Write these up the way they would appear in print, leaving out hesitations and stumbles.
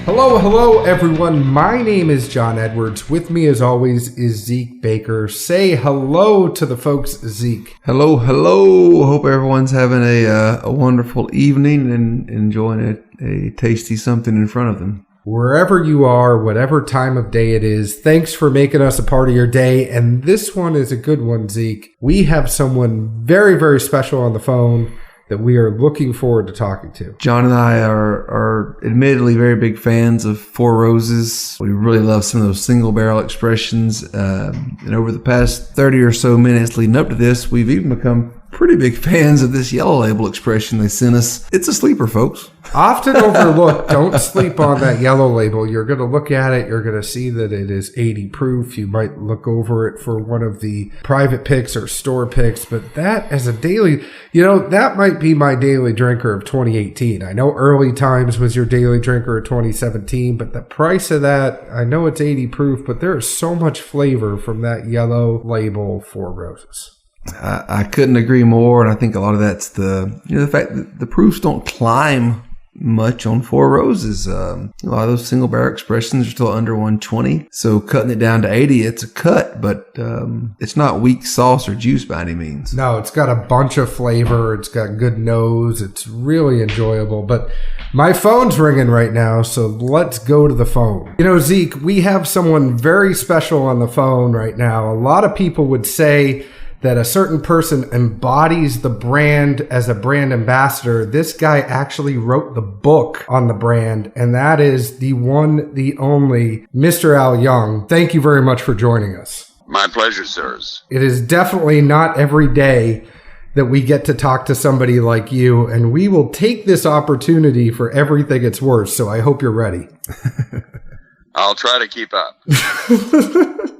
Hello, everyone. My name is John Edwards. With me, as always, is Zeke Baker. Say hello to the folks, Zeke. Hello. Hope everyone's having a wonderful evening and enjoying a tasty something in front of them. Wherever you are, whatever time of day it is, thanks for making us a part of your day. And this one is a good one, Zeke. We have someone very, very special on the phone that we are looking forward to talking to. John and I are admittedly very big fans of Four Roses. We really love some of those single barrel expressions. And over the past 30 or so minutes leading up to this, we've even become pretty big fans of this yellow label expression they sent us. It's a sleeper, folks. Often overlooked. Don't sleep on that yellow label. You're going to look at it. You're going to see that it is 80 proof. You might look over it for one of the private picks or store picks. But that as a daily, that might be my daily drinker of 2018. I know Early Times was your daily drinker of 2017. But the price of that, I know it's 80 proof. But there is so much flavor from that yellow label Four Roses. I couldn't agree more, and I think a lot of that's the fact that the proofs don't climb much on Four Roses. A lot of those single barrel expressions are still under 120, so cutting it down to 80, it's a cut, but it's not weak sauce or juice by any means. No, it's got a bunch of flavor. It's got good nose. It's really enjoyable. But my phone's ringing right now, so let's go to the phone. Zeke, we have someone very special on the phone right now. A lot of people would say that a certain person embodies the brand as a brand ambassador. This guy actually wrote the book on the brand, and that is the one, the only, Mr. Al Young. Thank you very much for joining us. My pleasure, sirs. It is definitely not every day that we get to talk to somebody like you, and we will take this opportunity for everything it's worth, so I hope you're ready. I'll try to keep up.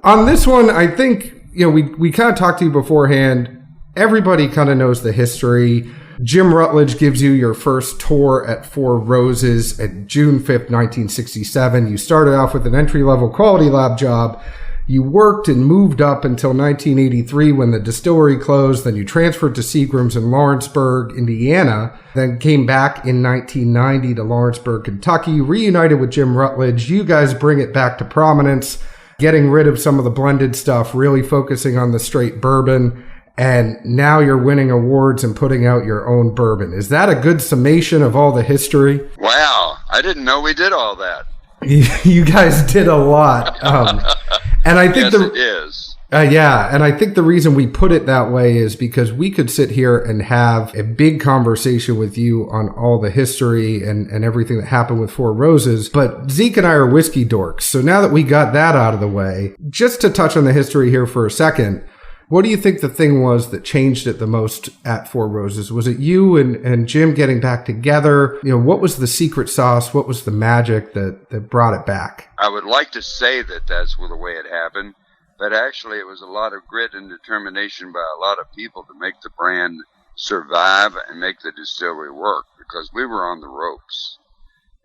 On this one, I think we kind of talked to you beforehand. Everybody kind of knows the history. Jim Rutledge gives you your first tour at Four Roses at June 5th, 1967. You started off with an entry-level quality lab job. You worked and moved up until 1983 when the distillery closed. Then you transferred to Seagram's in Lawrenceburg, Indiana. Then came back in 1990 to Lawrenceburg, Kentucky. Reunited with Jim Rutledge. You guys bring it back to prominence, getting rid of some of the blended stuff, really focusing on the straight bourbon, and now you're winning awards and putting out your own bourbon. Is that a good summation of all the history? Wow, I didn't know we did all that. You guys did a lot. And I think yes, it is. And I think the reason we put it that way is because we could sit here and have a big conversation with you on all the history and everything that happened with Four Roses. But Zeke and I are whiskey dorks. So now that we got that out of the way, just to touch on the history here for a second, what do you think the thing was that changed it the most at Four Roses? Was it you and Jim getting back together? What was the secret sauce? What was the magic that brought it back? I would like to say that that's the way it happened. But actually, it was a lot of grit and determination by a lot of people to make the brand survive and make the distillery work, because we were on the ropes.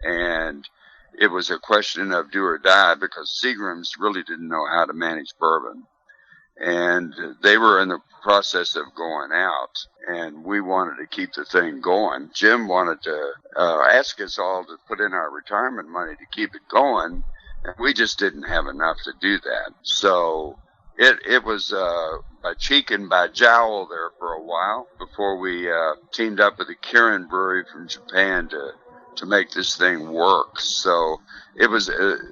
And it was a question of do or die, because Seagram's really didn't know how to manage bourbon. And they were in the process of going out, and we wanted to keep the thing going. Jim wanted to ask us all to put in our retirement money to keep it going. And we just didn't have enough to do that. So it was by cheek and by jowl there for a while before we teamed up with the Kirin Brewery from Japan to make this thing work. So it was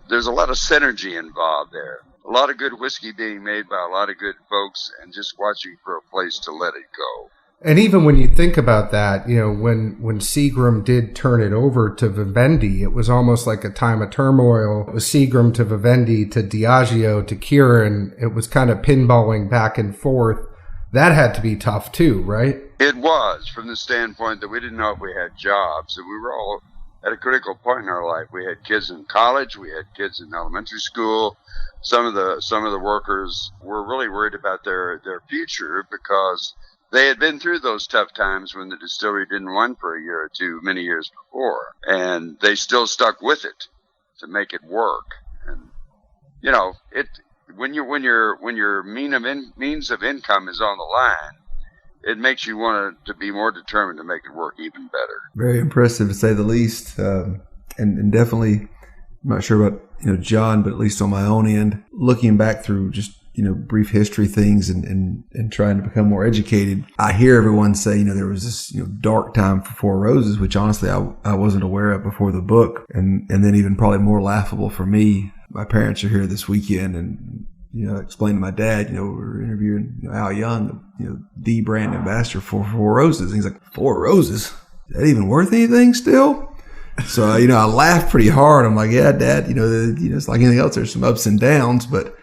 there's a lot of synergy involved there. A lot of good whiskey being made by a lot of good folks, and just watching for a place to let it go. And even when you think about that, when Seagram did turn it over to Vivendi, it was almost like a time of turmoil. It was Seagram to Vivendi to Diageo to Kirin. It was kind of pinballing back and forth. That had to be tough too, right? It was, from the standpoint that we didn't know if we had jobs. And we were all at a critical point in our life. We had kids in college. We had kids in elementary school. Some of the workers were really worried about their future, because they had been through those tough times when the distillery didn't run for a year or two, many years before, and they still stuck with it to make it work. And when your means of income is on the line, it makes you want to be more determined to make it work even better. Very impressive, to say the least, and definitely I'm not sure about, John, but at least on my own end, looking back through just, brief history things and trying to become more educated, I hear everyone say, there was this, dark time for Four Roses, which honestly I wasn't aware of before the book. And then even probably more laughable for me, my parents are here this weekend and, explained to my dad, we were interviewing Al Young, the brand ambassador for Four Roses. And he's like, Four Roses? Is that even worth anything still? So, I laughed pretty hard. I'm like, yeah, Dad, it's like anything else. There's some ups and downs, but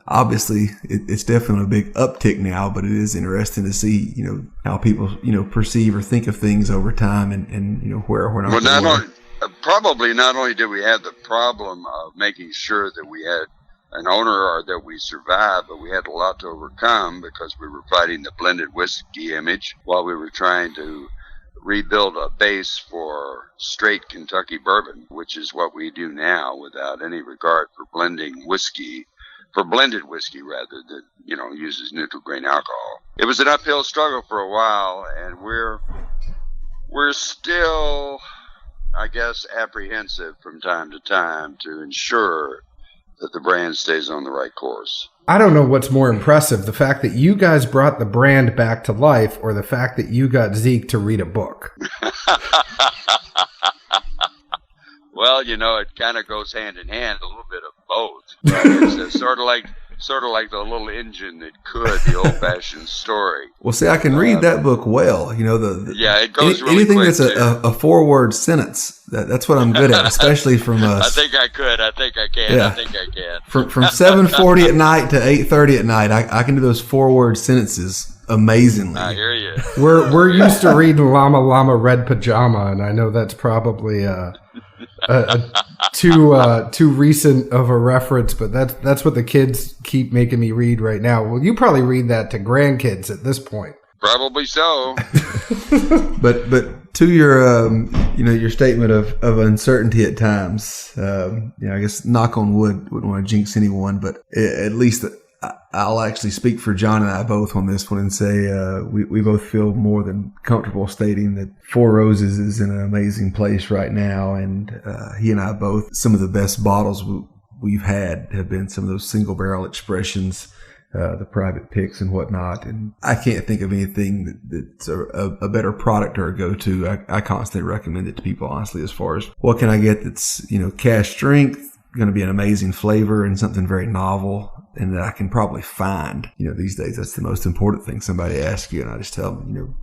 obviously it's definitely a big uptick now, but it is interesting to see, how people, perceive or think of things over time and where we're not. Well, probably not only did we have the problem of making sure that we had an owner or that we survived, but we had a lot to overcome because we were fighting the blended whiskey image while we were trying to rebuild a base for straight Kentucky bourbon, which is what we do now without any regard for blended whiskey rather than, uses neutral grain alcohol. It was an uphill struggle for a while, and we're still, I guess, apprehensive from time to time to ensure that the brand stays on the right course. I don't know what's more impressive, the fact that you guys brought the brand back to life or the fact that you got Zeke to read a book. Well, it kind of goes hand in hand, a little bit of both. Right? It's sort of like the little engine that could, the old-fashioned story. Well, see, I can read that book well. It goes really anything quick, that's a four-word sentence. That's what I'm good at, especially from I think I could. I think I can. Yeah. I think I can. From 7:40 at night to 8:30 at night, I can do those four-word sentences amazingly. I hear you. We're used to reading Llama Llama Red Pajama, and I know that's probably too recent of a reference, but that's what the kids keep making me read right now. Well, you probably read that to grandkids at this point. Probably so. But to your statement of uncertainty at times, I guess knock on wood, wouldn't want to jinx anyone, but at least I'll actually speak for John and I both on this one and say we both feel more than comfortable stating that Four Roses is in an amazing place right now, and he and I both, some of the best bottles we've had have been some of those single barrel expressions, the private picks and whatnot, and I can't think of anything that's a better product or a go-to. I constantly recommend it to people, honestly, as far as what can I get that's cash strength, going to be an amazing flavor and something very novel, and that I can probably find. These days, that's the most important thing. Somebody asks you, and I just tell them,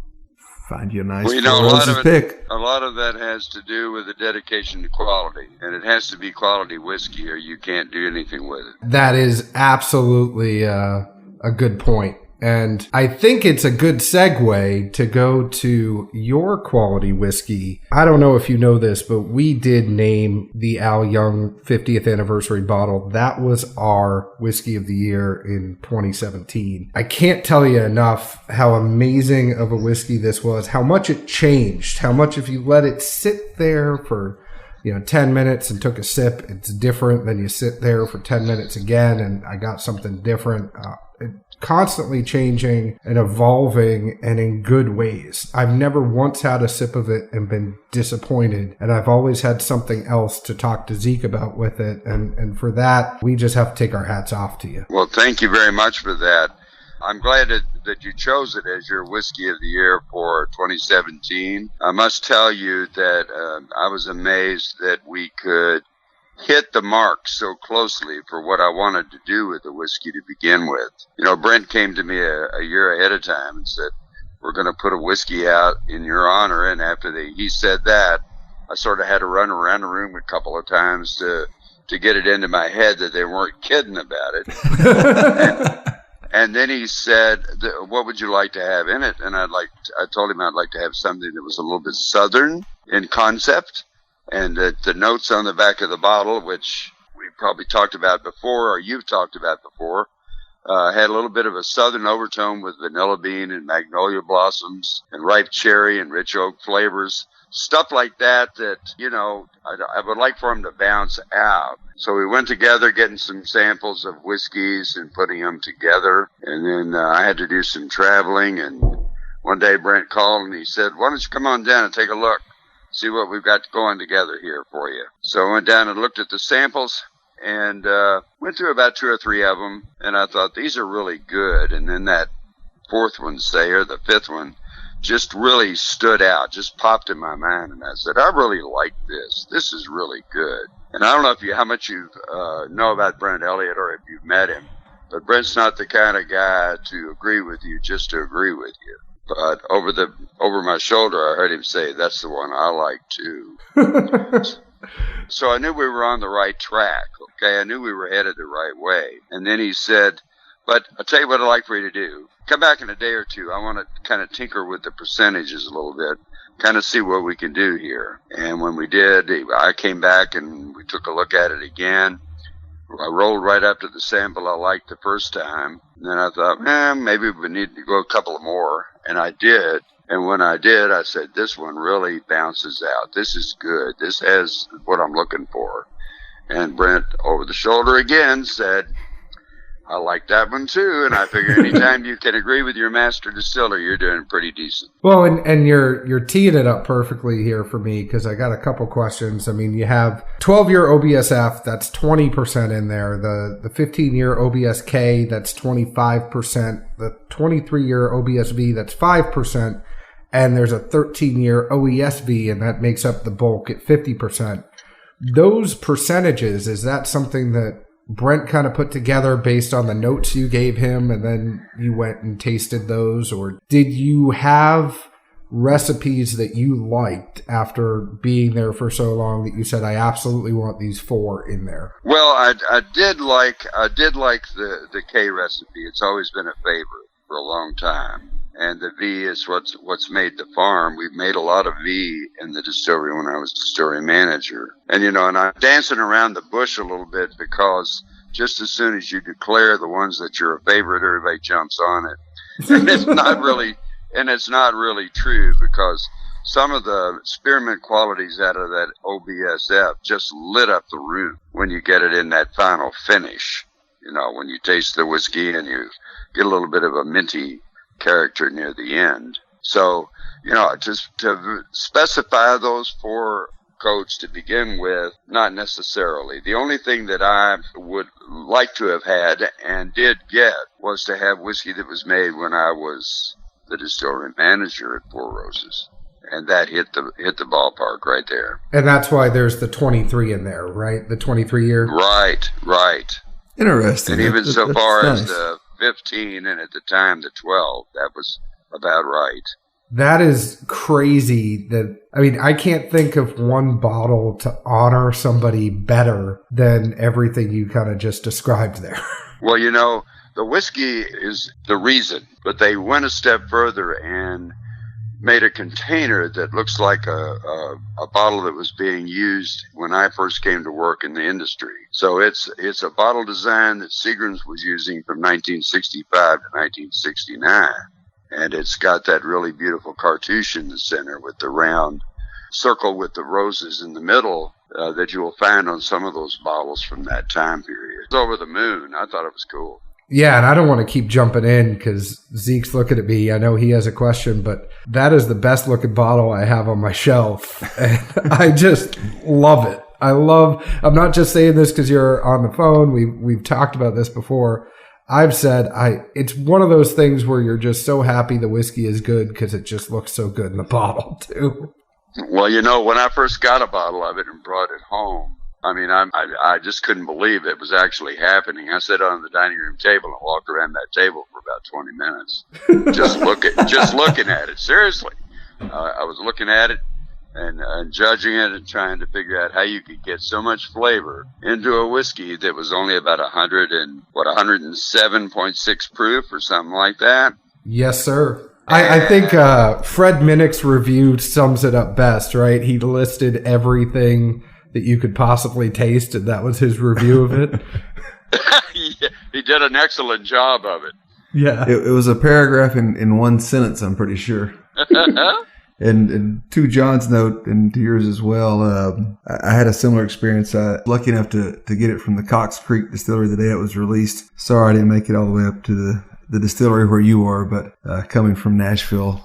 find you a nice Four Roses pick. A lot of that has to do with the dedication to quality, and it has to be quality whiskey, or you can't do anything with it. That is absolutely a good point. And I think it's a good segue to go to your quality whiskey. I don't know if you know this, but we did name the Al Young 50th anniversary bottle. That was our whiskey of the year in 2017. I can't tell you enough how amazing of a whiskey this was, how much it changed, how much if you let it sit there for 10 minutes and took a sip, it's different than you sit there for 10 minutes again and I got something different. Constantly changing and evolving and in good ways. I've never once had a sip of it and been disappointed, and I've always had something else to talk to Zeke about with it, and for that, we just have to take our hats off to you. Well, thank you very much for that. I'm glad that you chose it as your whiskey of the year for 2017. I must tell you that I was amazed that we could hit the mark so closely for what I wanted to do with the whiskey to begin with. Brent came to me a year ahead of time and said, we're going to put a whiskey out in your honor. And after he said that, I sort of had to run around the room a couple of times to get it into my head that they weren't kidding about it. And then he said, what would you like to have in it? And I told him I'd like to have something that was a little bit Southern in concept. And the notes on the back of the bottle, which we probably talked about before, or you've talked about before, had a little bit of a Southern overtone with vanilla bean and magnolia blossoms and ripe cherry and rich oak flavors. Stuff like that I would like for them to bounce out. So we went together getting some samples of whiskeys and putting them together. And then I had to do some traveling. And one day Brent called and he said, why don't you come on down and take a look? see what we've got going together here for you. So I went down and looked at the samples and went through about 2 or 3 of them, and I thought, these are really good. And then that fourth one, or the fifth one, just really stood out, just popped in my mind, and I said, I really like this. This is really good. And I don't know how much you know about Brent Elliott or if you've met him, but Brent's not the kind of guy to agree with you just to agree with you. But over my shoulder, I heard him say, that's the one I like too. So I knew we were on the right track, okay? I knew we were headed the right way. And then he said, but I'll tell you what I'd like for you to do. Come back in a day or two. I want to kind of tinker with the percentages a little bit, kind of see what we can do here. And when we did, I came back and we took a look at it again. I rolled right up to the sample I liked the first time. And then I thought, maybe we need to go a couple more. And I did. And when I did, I said, this one really bounces out. This is good. This has what I'm looking for. And Brent, over the shoulder again, said, I like that one too. And I figure anytime you can agree with your master distiller, you're doing pretty decent. Well, and you're teeing it up perfectly here for me, because I got a couple questions. I mean, you have 12-year OBSF, that's 20% in there. The 15-year OBSK, that's 25%. The 23-year OBSV, that's 5%. And there's a 13-year OESV, and that makes up the bulk at 50%. Those percentages, is that something that Brent kind of put together based on the notes you gave him, and then you went and tasted those? Or did you have recipes that you liked after being there for so long that you said, I absolutely want these 4 in there? Well, I did like the K recipe. It's always been a favorite for a long time. And the V is what's made the farm. We've made a lot of V in the distillery when I was distillery manager. And, and I'm dancing around the bush a little bit, because just as soon as you declare the ones that you're a favorite, everybody jumps on it. And it's not really true, because some of the spearmint qualities out of that OBSF just lit up the room when you get it in that final finish. When you taste the whiskey and you get a little bit of a minty character near the end. So, just to specify those 4 codes to begin with, not necessarily. The only thing that I would like to have had and did get was to have whiskey that was made when I was the distillery manager at Four Roses. And that hit the ballpark right there. And that's why there's the 23 in there, right? The 23 year? Right. Interesting. And even so far nice. as the 15 and at the time the 12, that was about right. That is crazy. I can't think of one bottle to honor somebody better than everything you kind of just described there. Well, the whiskey is the reason, but they went a step further and made a container that looks like a bottle that was being used when I first came to work in the industry. So it's a bottle design that Seagram's was using from 1965 to 1969. And it's got that really beautiful cartouche in the center with the round circle with the roses in the middle that you will find on some of those bottles from that time period. It's over the moon. I thought it was cool. Yeah, and I don't want to keep jumping in because Zeke's looking at me. I know he has a question, but that is the best looking bottle I have on my shelf. And I just love it. I'm not just saying this because you're on the phone. We've talked about this before. I've said it's one of those things where you're just so happy the whiskey is good because it just looks so good in the bottle too. Well, when I first got a bottle of it and brought it home, I just couldn't believe it was actually happening. I sat on the dining room table and walked around that table for about 20 minutes, just looking at it. Seriously, I was looking at it and judging it and trying to figure out how you could get so much flavor into a whiskey that was only about 107.6 proof or something like that. Yes, sir. I think Fred Minnick's review sums it up best, right? He listed everything that you could possibly taste, and that was his review of it. Yeah, he did an excellent job of it. Yeah. It was a paragraph in one sentence, I'm pretty sure. And to John's note, and to yours as well, I had a similar experience. Lucky enough to get it from the Cox Creek distillery the day it was released. Sorry I didn't make it all the way up to the distillery where you are, but coming from Nashville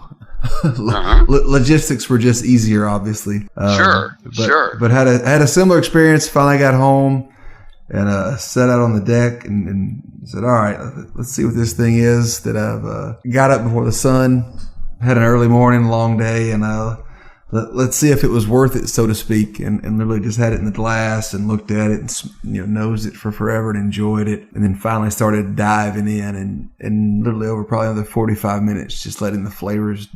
Logistics were just easier, obviously. Sure. But had a similar experience. Finally got home and sat out on the deck and said, all right, let's see what this thing is. That I've got up before the sun, had an early morning, long day, and let's see if it was worth it, so to speak. And literally just had it in the glass and looked at it and nosed it for forever and enjoyed it. And then finally started diving in and literally over probably another 45 minutes, just letting the flavors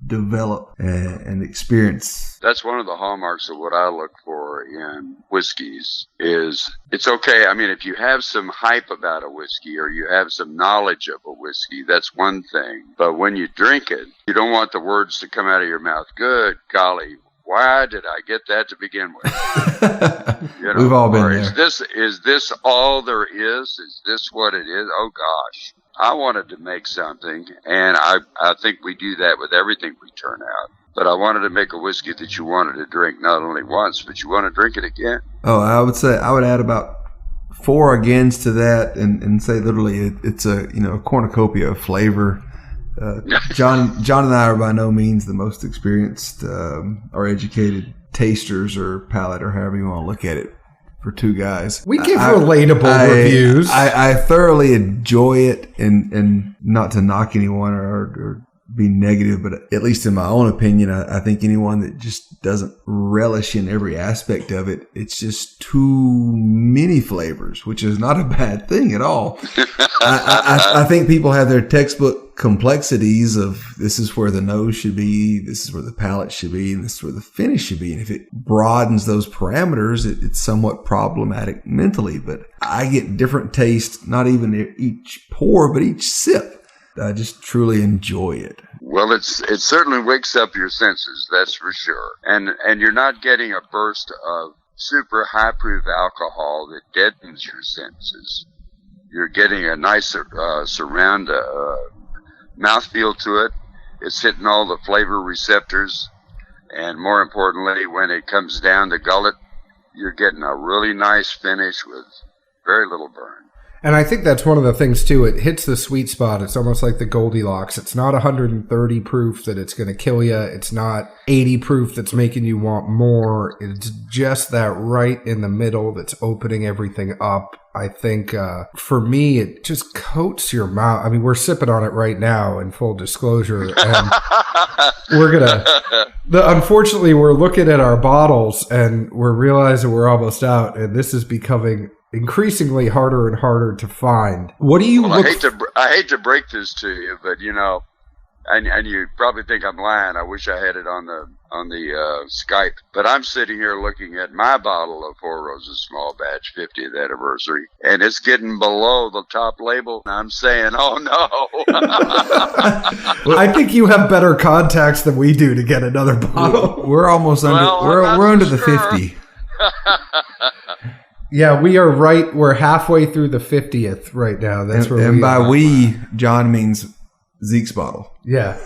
develop and experience. That's one of the hallmarks of what I look for in whiskeys is it's okay. I mean, if you have some hype about a whiskey or you have some knowledge of a whiskey, that's one thing. But when you drink it, you don't want the words to come out of your mouth. Good golly, why did I get that to begin with? We've all been there. Is this all there is? Is this what it is? Oh gosh. I wanted to make something, and I think we do that with everything we turn out. But I wanted to make a whiskey that you wanted to drink not only once, but you want to drink it again. Oh, I would say I would add about 4 agains to that, and say literally it's a cornucopia of flavor. John and I are by no means the most experienced or educated tasters or palate or however you want to look at it. For 2 guys, we give relatable reviews. I thoroughly enjoy it, and not to knock anyone or be negative, but at least in my own opinion, I think anyone that just doesn't relish in every aspect of it, it's just too many flavors, which is not a bad thing at all. I think people have their textbook complexities of this is where the nose should be, this is where the palate should be, and this is where the finish should be. And if it broadens those parameters, it's somewhat problematic mentally. But I get different taste, not even each pour, but each sip. I just truly enjoy it. Well, it certainly wakes up your senses, that's for sure. And you're not getting a burst of super high proof alcohol that deadens your senses. You're getting a nice surround mouthfeel to it. It's hitting all the flavor receptors. And more importantly, when it comes down the gullet, you're getting a really nice finish with very little burn. And I think that's one of the things, too. It hits the sweet spot. It's almost like the Goldilocks. It's not 130 proof that it's going to kill you. It's not 80 proof that's making you want more. It's just that right in the middle that's opening everything up. I think for me, it just coats your mouth. I mean, we're sipping on it right now in full disclosure. And unfortunately, we're looking at our bottles and we're realizing we're almost out. And this is becoming increasingly harder and harder to find. What do you I hate to break this to you, but and you probably think I'm lying. I wish I had it on the Skype, but I'm sitting here looking at my bottle of Four Roses Small Batch 50th anniversary, and it's getting below the top label. And I'm saying, oh no. I think you have better contacts than we do to get another bottle. We're almost we're under the 50. Yeah, we are right. We're halfway through the 50th right now. That's where and by we, John means Zeke's bottle. Yeah.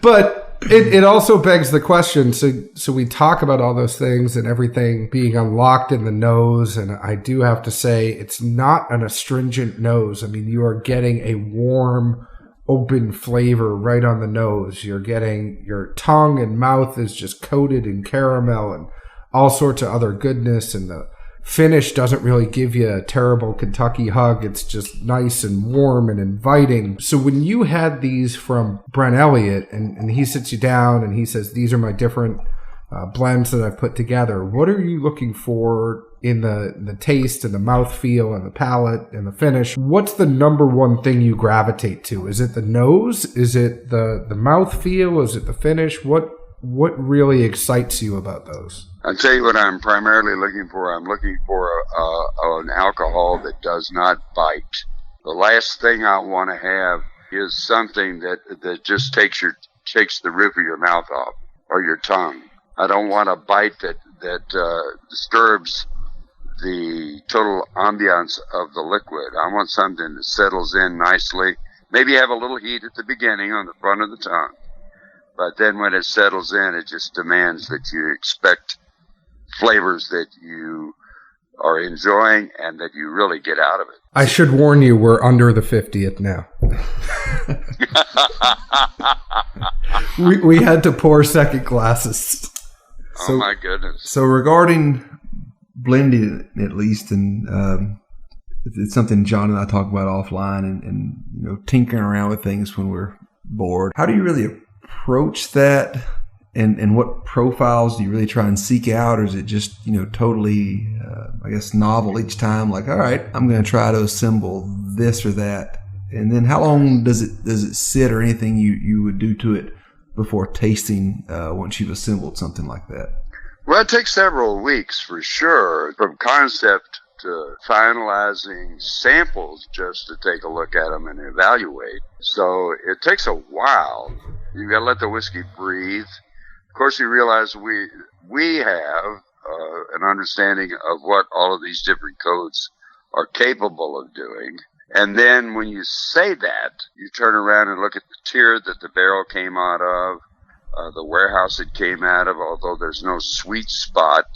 But it also begs the question. So we talk about all those things and everything being unlocked in the nose. And I do have to say it's not an astringent nose. I mean, you are getting a warm, open flavor right on the nose. You're getting your tongue and mouth is just coated in caramel and all sorts of other goodness, and the finish doesn't really give you a terrible Kentucky hug. It's just nice and warm and inviting. So when you had these from Brent Elliott, and he sits you down and he says, these are my different blends that I've put together, what are you looking for in the taste and the mouthfeel and the palate and the finish? What's the number one thing you gravitate to? Is it the nose? Is it the mouthfeel? Is it the finish? What really excites you about those? I'll tell you what I'm primarily looking for. I'm looking for an alcohol that does not bite. The last thing I want to have is something that just takes the roof of your mouth off or your tongue. I don't want a bite that disturbs the total ambiance of the liquid. I want something that settles in nicely. Maybe have a little heat at the beginning on the front of the tongue. But then when it settles in, it just demands that you expect flavors that you are enjoying and that you really get out of it. I should warn you, we're under the 50th now. we had to pour second glasses. Oh my goodness. So regarding blending, at least, and it's something John and I talk about offline, and tinkering around with things when we're bored. How do you really approach that? And what profiles do you really try and seek out? Or is it just, totally, novel each time? Like, all right, I'm going to try to assemble this or that. And then how long does it sit, or anything you would do to it before tasting once you've assembled something like that? Well, it takes several weeks for sure, from concept to finalizing samples just to take a look at them and evaluate. So it takes a while. You've got to let the whiskey breathe. Of course, you realize we have an understanding of what all of these different codes are capable of doing. And then when you say that, you turn around and look at the tier that the barrel came out of, the warehouse it came out of, although there's no sweet spot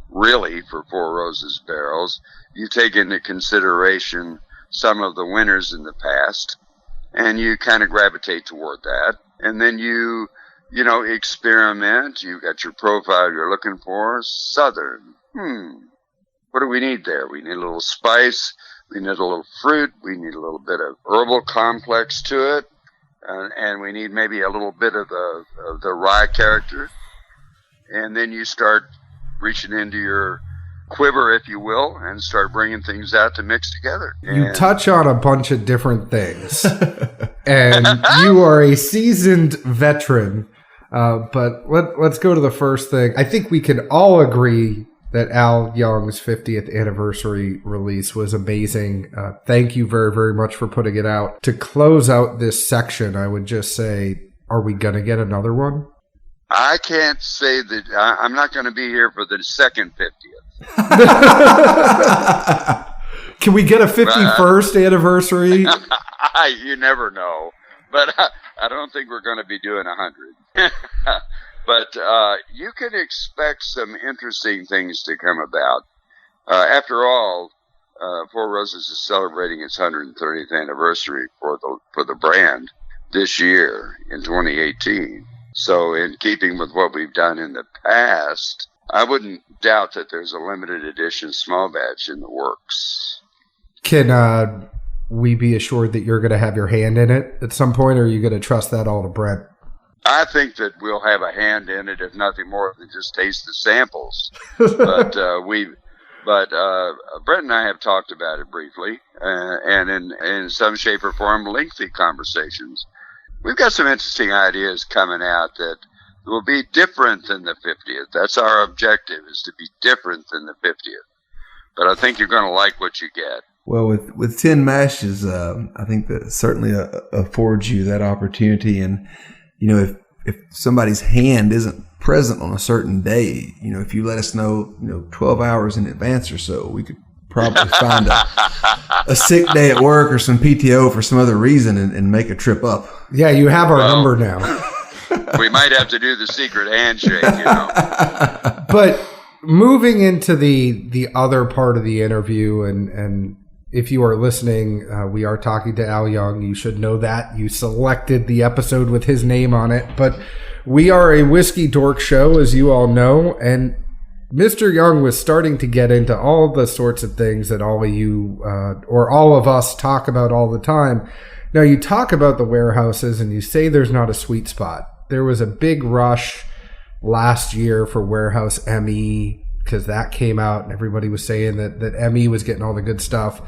really for Four Roses barrels. You take into consideration some of the winners in the past, and you kind of gravitate toward that. And then you experiment. You got your profile you're looking for. Southern. What do we need there? We need a little spice. We need a little fruit. We need a little bit of herbal complex to it. And we need maybe a little bit of the rye character. And then you start reaching into your quiver, if you will, and start bringing things out to mix together. You touch on a bunch of different things. And you are a seasoned veteran. But let's go to the first thing. I think we can all agree that Al Young's 50th anniversary release was amazing. Thank you very, very much for putting it out. To close out this section, I would just say, are we going to get another one? I can't say that. I'm not going to be here for the second 50th. Can we get a 51st anniversary? You never know. But I don't think we're going to be doing 100. But you can expect some interesting things to come about. After all, Four Roses is celebrating its 130th anniversary for the brand this year in 2018. So in keeping with what we've done in the past, I wouldn't doubt that there's a limited edition small batch in the works. Can we be assured that you're going to have your hand in it at some point, or are you going to trust that all to Brent? I think that we'll have a hand in it, if nothing more than just taste the samples. But Brent and I have talked about it briefly, and in some shape or form, lengthy conversations. We've got some interesting ideas coming out that will be different than the 50th. That's our objective, is to be different than the 50th. But I think you're going to like what you get. Well, with 10 mashes, I think that certainly affords you that opportunity. And, if somebody's hand isn't present on a certain day, if you let us know, 12 hours in advance or so, we could probably find a sick day at work or some PTO for some other reason and make a trip up. Yeah, you have our number now. We might have to do the secret handshake, But moving into the other part of the interview, and if you are listening, we are talking to Al Young. You should know that. You selected the episode with his name on it. But we are a Whiskey Dork show, as you all know, and Mr. Young was starting to get into all the sorts of things that all of you, or all of us, talk about all the time. Now, you talk about the warehouses, and you say there's not a sweet spot. There was a big rush last year for Warehouse ME, because that came out and everybody was saying that ME was getting all the good stuff.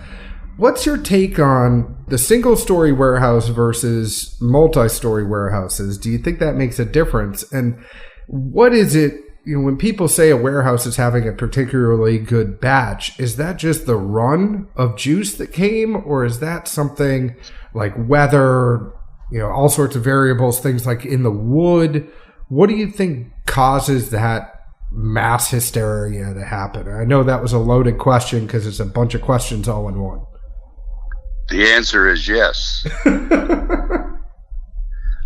What's your take on the single-story warehouse versus multi-story warehouses? Do you think that makes a difference? And what is it, when people say a warehouse is having a particularly good batch, is that just the run of juice that came, or is that something like weather, all sorts of variables, things like in the wood? What do you think causes that mass hysteria to happen? I know that was a loaded question because it's a bunch of questions all in one. The answer is yes.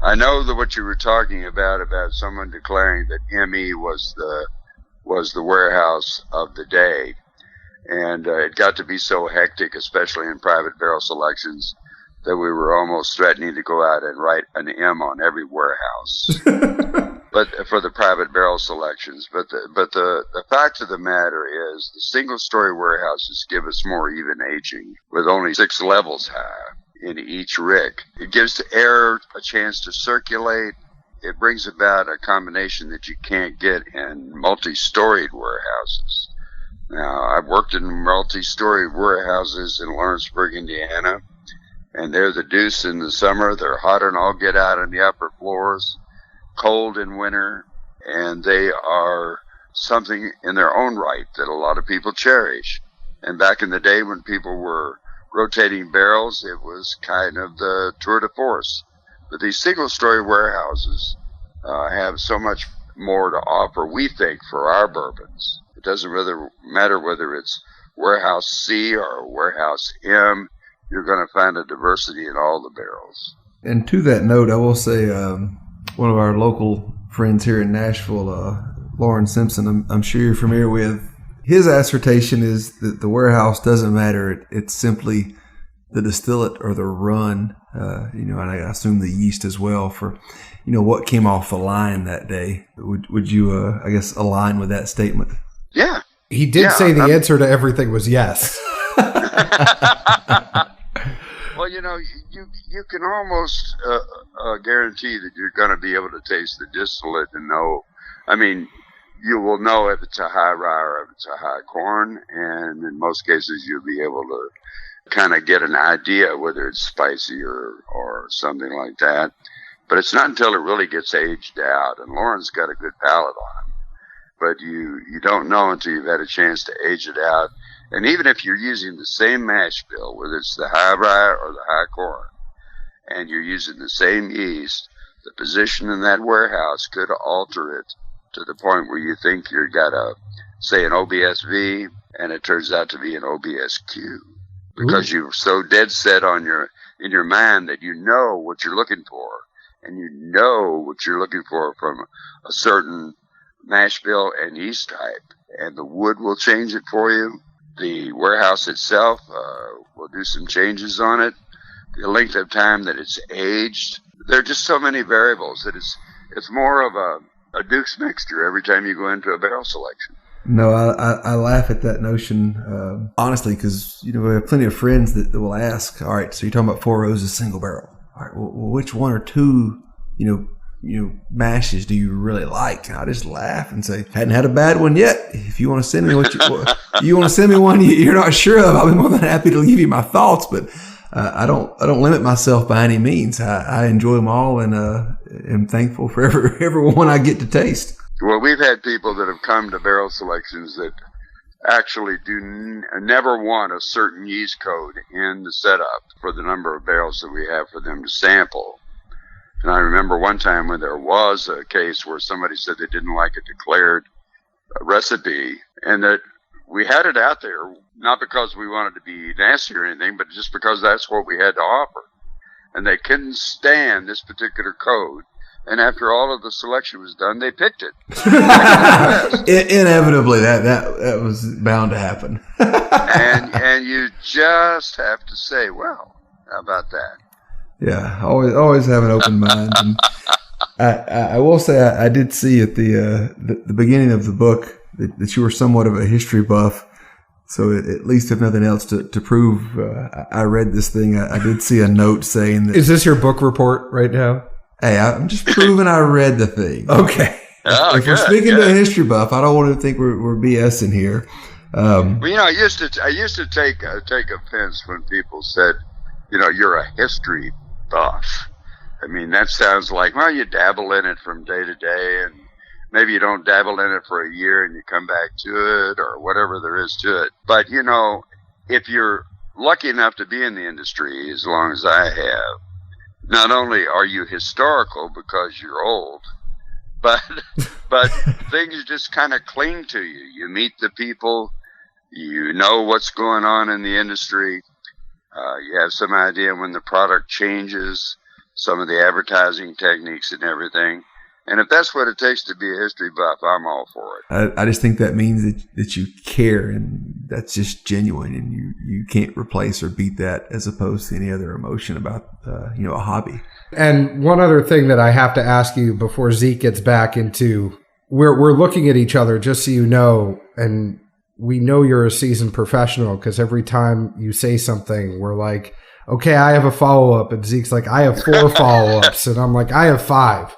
I know that what you were talking about someone declaring that ME was the warehouse of the day, and it got to be so hectic, especially in private barrel selections, that we were almost threatening to go out and write an M on every warehouse. But for the private barrel selections, the fact of the matter is the single story warehouses give us more even aging with only 6 levels high in each rick. It gives the air a chance to circulate. It brings about a combination that you can't get in multi-storied warehouses. Now, I've worked in multi-storied warehouses in Lawrenceburg, Indiana, and they're the deuce in the summer. They're hot and all get out on the upper floors, cold in winter, and they are something in their own right that a lot of people cherish. And back in the day when people were rotating barrels, it was kind of the tour de force. But these single-story warehouses have so much more to offer, we think, for our bourbons. It doesn't really matter whether it's warehouse C or warehouse M. You're going to find a diversity in all the barrels. And to that note, I will say one of our local friends here in Nashville, Lauren Simpson, I'm sure you're familiar with. His assertion is that the warehouse doesn't matter. It's simply the distillate or the run, and I assume the yeast as well for, what came off the line that day. Would you, I guess, align with that statement? Yeah. He did say the answer to everything was yes. Well, you can almost guarantee that you're going to be able to taste the distillate and know. I mean, you will know if it's a high rye or if it's a high corn, and in most cases you'll be able to kind of get an idea whether it's spicy or something like that. But it's not until it really gets aged out, and Lauren's got a good palate on it. But you don't know until you've had a chance to age it out. And even if you're using the same mash bill, whether it's the high rye or the high corn, and you're using the same yeast, the position in that warehouse could alter it to the point where you think you've got say an OBSV, and it turns out to be an OBSQ. Because you're so dead set in your mind that you know what you're looking for, and you know what you're looking for from a certain mash bill and yeast type, and the wood will change it for you. The warehouse itself will do some changes on it. The length of time that it's aged. There are just so many variables that it's more of a Duke's mixture every time you go into a barrel selection. No, I laugh at that notion, honestly, because, we have plenty of friends that will ask, all right, so you're talking about Four Roses single barrel. All right, well, which one or two, mashes do you really like? And I just laugh and say, hadn't had a bad one yet. If you want to send me you want to send me one you're not sure of, I'll be more than happy to give you my thoughts. But I don't limit myself by any means. I enjoy them all and am thankful for every one I get to taste. Well, we've had people that have come to barrel selections that actually never want a certain yeast code in the setup for the number of barrels that we have for them to sample. And I remember one time when there was a case where somebody said they didn't like a declared recipe, and that we had it out there, not because we wanted to be nasty or anything, but just because that's what we had to offer. And they couldn't stand this particular code. And after all of the selection was done, they picked it. Inevitably, that was bound to happen. and you just have to say, well, how about that? Yeah, always have an open mind. And I will say I did see at the beginning of the book that you were somewhat of a history buff. So at least if nothing else to prove, I read this thing. I did see a note saying that. Is this your book report right now? Hey, I'm just proving I read the thing. Okay. If we're speaking to a history buff, I don't want to think we're BSing here. Well, I used to take offense when people said, you're a history buff. I mean, that sounds like, well, you dabble in it from day to day, and maybe you don't dabble in it for a year and you come back to it or whatever there is to it. But, if you're lucky enough to be in the industry as long as I have, not only are you historical because you're old, but things just kind of cling to you. You meet the people, you know what's going on in the industry, you have some idea when the product changes, some of the advertising techniques and everything. And if that's what it takes to be a history buff, I'm all for it. I just think that means that you care, and that's just genuine, and you can't replace or beat that as opposed to any other emotion about a hobby. And one other thing that I have to ask you before Zeke gets back into, we're looking at each other just so you know, and we know you're a seasoned professional because every time you say something, we're like, okay, I have a follow-up, and Zeke's like, I have 4 follow-ups, and I'm like, I have 5.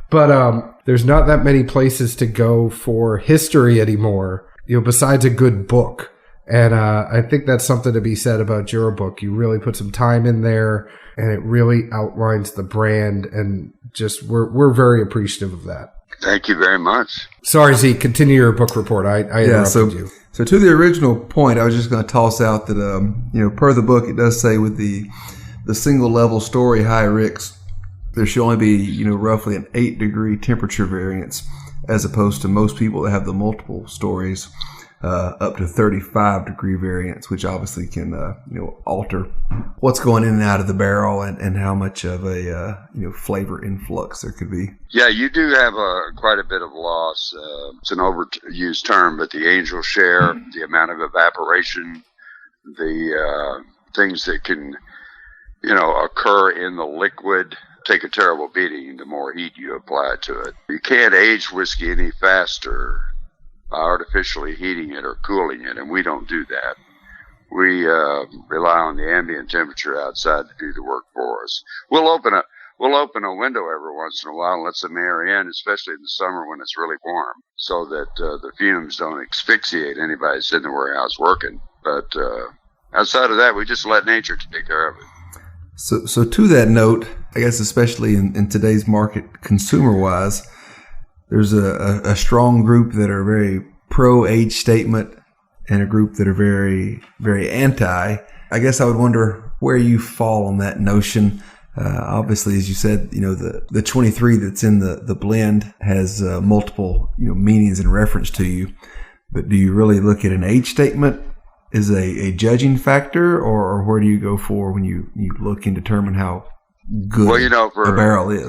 But there's not that many places to go for history anymore, besides a good book. And I think that's something to be said about your book. You really put some time in there, and it really outlines the brand, and just we're very appreciative of that. Thank you very much. Sorry, Zeke, continue your book report. I interrupted you. So to the original point, I was just going to toss out that, per the book, it does say with the single level story high Ricks, there should only be, roughly an 8-degree temperature variance, as opposed to most people that have the multiple stories up to 35-degree variance, which obviously can, alter what's going in and out of the barrel and how much of a, flavor influx there could be. Yeah, you do have quite a bit of loss. It's an overused term, but the angel share, the amount of evaporation, the things that can, occur in the liquid, take a terrible beating the more heat you apply to it. You can't age whiskey any faster by artificially heating it or cooling it, and we don't do that. We rely on the ambient temperature outside to do the work for us. We'll open a window every once in a while and let some air in, especially in the summer when it's really warm, so that the fumes don't asphyxiate anybody sitting in the warehouse working. But outside of that, we just let nature take care of it. So to that note, I guess especially in today's market, consumer-wise, there's a strong group that are very pro-age statement and a group that are very, very anti. I guess I would wonder where you fall on that notion. Obviously, as you said, the 23 that's in the blend has multiple meanings in reference to you. But do you really look at an age statement as a judging factor, or where do you go for when you look and determine how good a barrel is?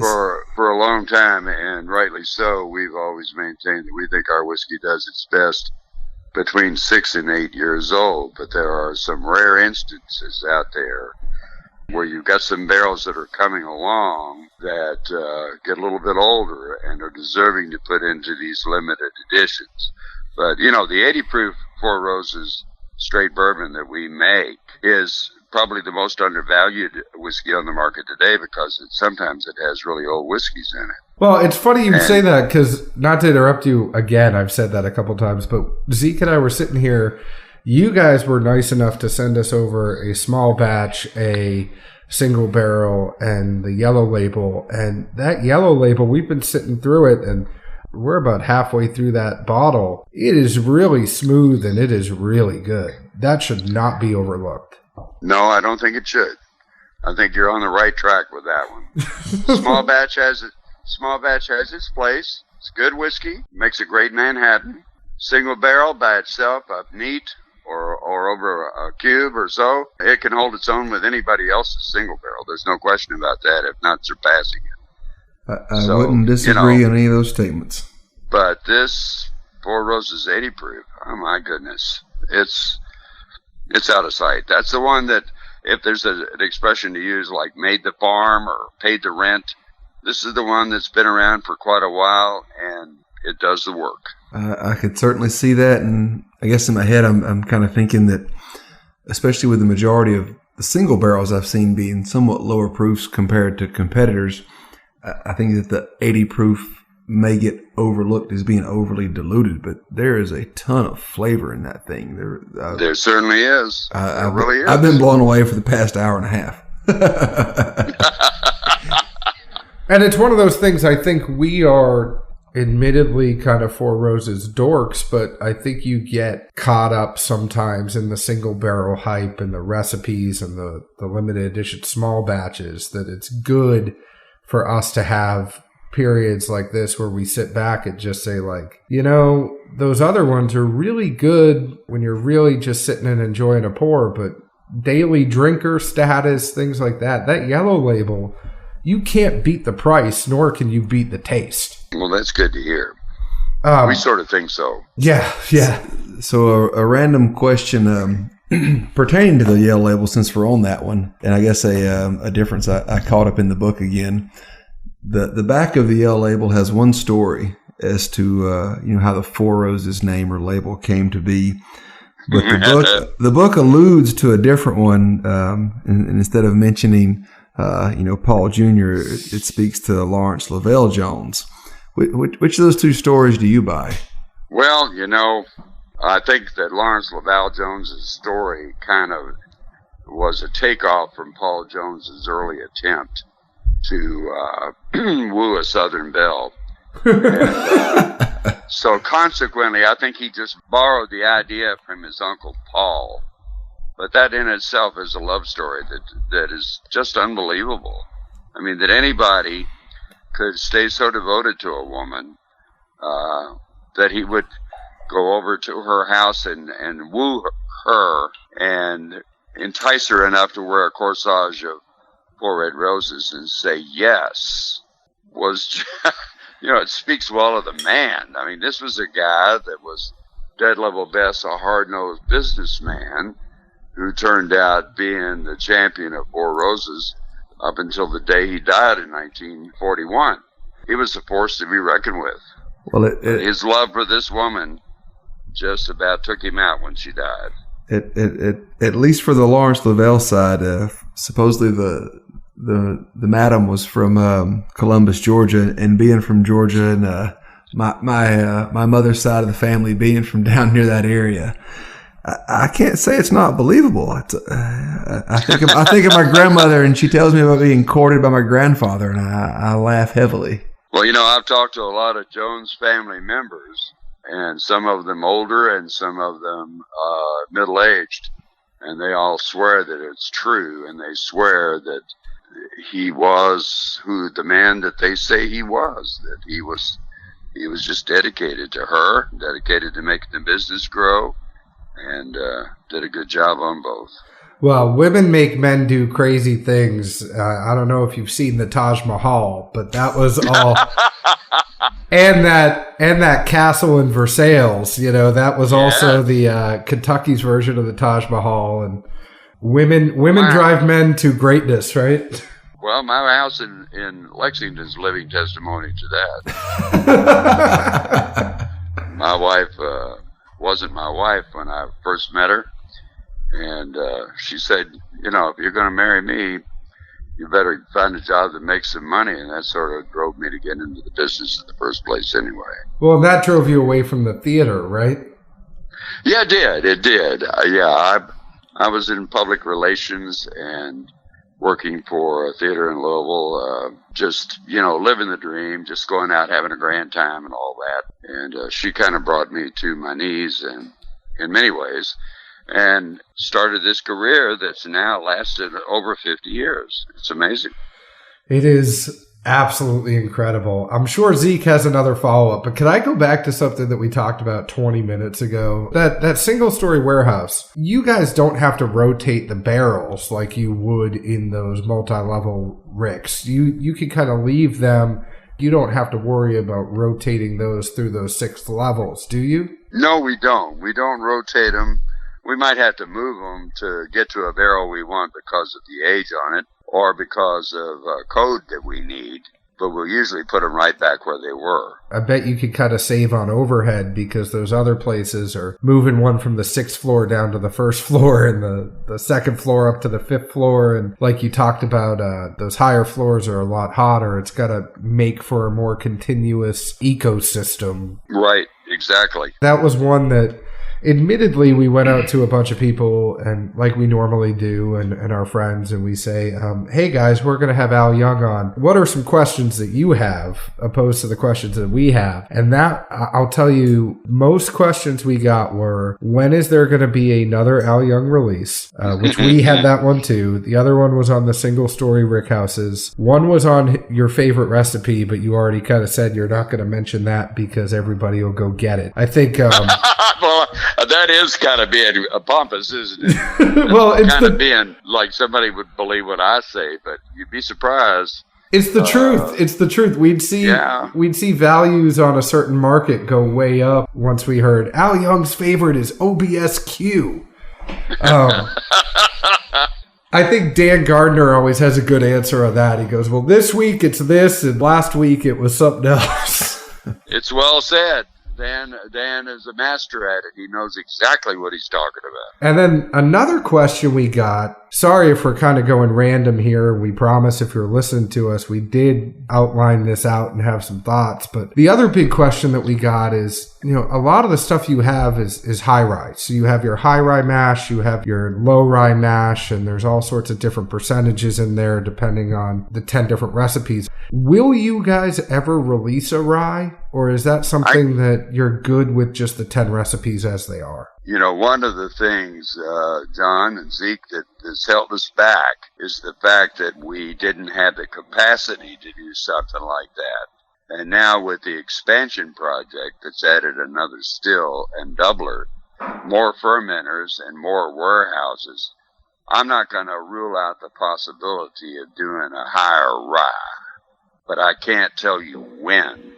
For a long time, and rightly so, we've always maintained that we think our whiskey does its best between 6 and 8 years old. But there are some rare instances out there where you've got some barrels that are coming along that get a little bit older and are deserving to put into these limited editions. But, the 80 proof Four Roses straight bourbon that we make is probably the most undervalued whiskey on the market today because sometimes it has really old whiskeys in it. Well, it's funny you say that because, not to interrupt you again, I've said that a couple times, but Zeke and I were sitting here. You guys were nice enough to send us over a small batch, a single barrel, and the yellow label. And that yellow label, we've been sitting through it, and we're about halfway through that bottle. It is really smooth, and it is really good. That should not be overlooked. No, I don't think it should. I think you're on the right track with that one. Small batch has its place. It's good whiskey. Makes a great Manhattan. Single barrel by itself, up neat, or over a cube or so, it can hold its own with anybody else's single barrel. There's no question about that, if not surpassing it. I wouldn't disagree on any of those statements. But this Four Roses 80 proof, oh my goodness, it's out of sight. That's the one that, if there's an expression to use like made the farm or paid the rent, this is the one that's been around for quite a while, and it does the work. I could certainly see that, and I guess in my head I'm kind of thinking that, especially with the majority of the single barrels I've seen being somewhat lower proofs compared to competitors, I think that the 80 proof may get overlooked as being overly diluted, but there is a ton of flavor in that thing. There certainly is. There really is. I've been blown away for the past hour and a half. And it's one of those things, I think we are admittedly kind of Four Roses dorks, but I think you get caught up sometimes in the single barrel hype and the recipes and the limited edition small batches, that it's good for us to have periods like this where we sit back and just say, like, those other ones are really good when you're really just sitting and enjoying a pour, but daily drinker status, things like that, that yellow label, you can't beat the price, nor can you beat the taste. Well, that's good to hear. We sort of think so. Yeah. So a random question pertaining to the Yale label, since we're on that one, and I guess a difference I caught up in the book again. The back of the Yale label has one story as to how the Four Roses name or label came to be, but the book alludes to a different one, and instead of mentioning Paul Jr., it speaks to Lawrence Lavelle Jones. Which of those two stories do you buy? Well, I think that Lawrence Lavelle Jones's story kind of was a takeoff from Paul Jones's early attempt to woo a Southern belle. And, so consequently, I think he just borrowed the idea from his uncle Paul. But that in itself is a love story that is just unbelievable. I mean, that anybody could stay so devoted to a woman that he would go over to her house and woo her and entice her enough to wear a corsage of 4 red roses and say yes was, it speaks well of the man. I mean, this was a guy that was dead level best, a hard-nosed businessman who turned out being the champion of 4 roses up until the day he died in 1941. He was a force to be reckoned with. Well, his love for this woman just about took him out when she died. At least for the Lawrence Lavelle side, supposedly the madam was from Columbus, Georgia, and being from Georgia, and my mother's side of the family being from down near that area. I can't say it's not believable. I think of my grandmother, and she tells me about being courted by my grandfather, and I laugh heavily. Well, I've talked to a lot of Jones family members, and some of them older and some of them middle-aged, and they all swear that it's true, and they swear that he was the man that they say he was, that he was just dedicated to her, dedicated to making the business grow, and did a good job on both. Well, women make men do crazy things. I don't know if you've seen the Taj Mahal, but that was all. and that castle in Versailles, that was also the Kentucky's version of the Taj Mahal. And women drive men to greatness, right? Well, my house in Lexington's living testimony to that. My wife wasn't my wife when I first met her, and she said, if you're going to marry me, you better find a job that makes some money, and that sort of drove me to get into the business in the first place anyway. Well, that drove you away from the theater, right? Yeah, it did. I was in public relations and working for a theater in Louisville, just, living the dream, just going out, having a grand time and all that. And she kind of brought me to my knees and in many ways, and started this career that's now lasted over 50 years. It's amazing. It is absolutely incredible. I'm sure Zeke has another follow-up, but could I go back to something that we talked about 20 minutes ago? That single-story warehouse, you guys don't have to rotate the barrels like you would in those multi-level ricks. You can kind of leave them. You don't have to worry about rotating those through those 6 levels, do you? No, we don't. We don't rotate them. We might have to move them to get to a barrel we want because of the age on it, or because of code that we need, but we'll usually put them right back where they were. I bet you could kind of save on overhead because those other places are moving one from the 6th floor down to the 1st floor and the 2nd floor up to the 5th floor. And like you talked about, those higher floors are a lot hotter. It's got to make for a more continuous ecosystem. Right, exactly. That was one that, admittedly, we went out to a bunch of people, and like we normally do, and our friends, and we say, hey guys, we're going to have Al Young on. What are some questions that you have opposed to the questions that we have? And that, I'll tell you, most questions we got were, when is there going to be another Al Young release? Which we had that one too. The other one was on the single-story rick houses. One was on your favorite recipe, but you already kind of said you're not going to mention that because everybody will go get it. I think... Well, that is kind of being pompous, isn't it? Well, it's kind of being like somebody would believe what I say, but you'd be surprised. It's the truth. It's the truth. We'd see values on a certain market go way up once we heard Al Young's favorite is OBSQ. I think Dan Gardner always has a good answer on that. He goes, well, this week it's this, and last week it was something else. It's well said. Dan is a master at it. He knows exactly what he's talking about. And then another question we got. Sorry if we're kind of going random here. We promise if you're listening to us, we did outline this out and have some thoughts. But the other big question that we got is, a lot of the stuff you have is high rye. So you have your high rye mash, you have your low rye mash, and there's all sorts of different percentages in there depending on the 10 different recipes. Will you guys ever release a rye, or is that something that you're good with just the 10 recipes as they are? One of the things, John and Zeke, that has held us back is the fact that we didn't have the capacity to do something like that. And now with the expansion project that's added another still and doubler, more fermenters and more warehouses, I'm not going to rule out the possibility of doing a higher rye. But I can't tell you when,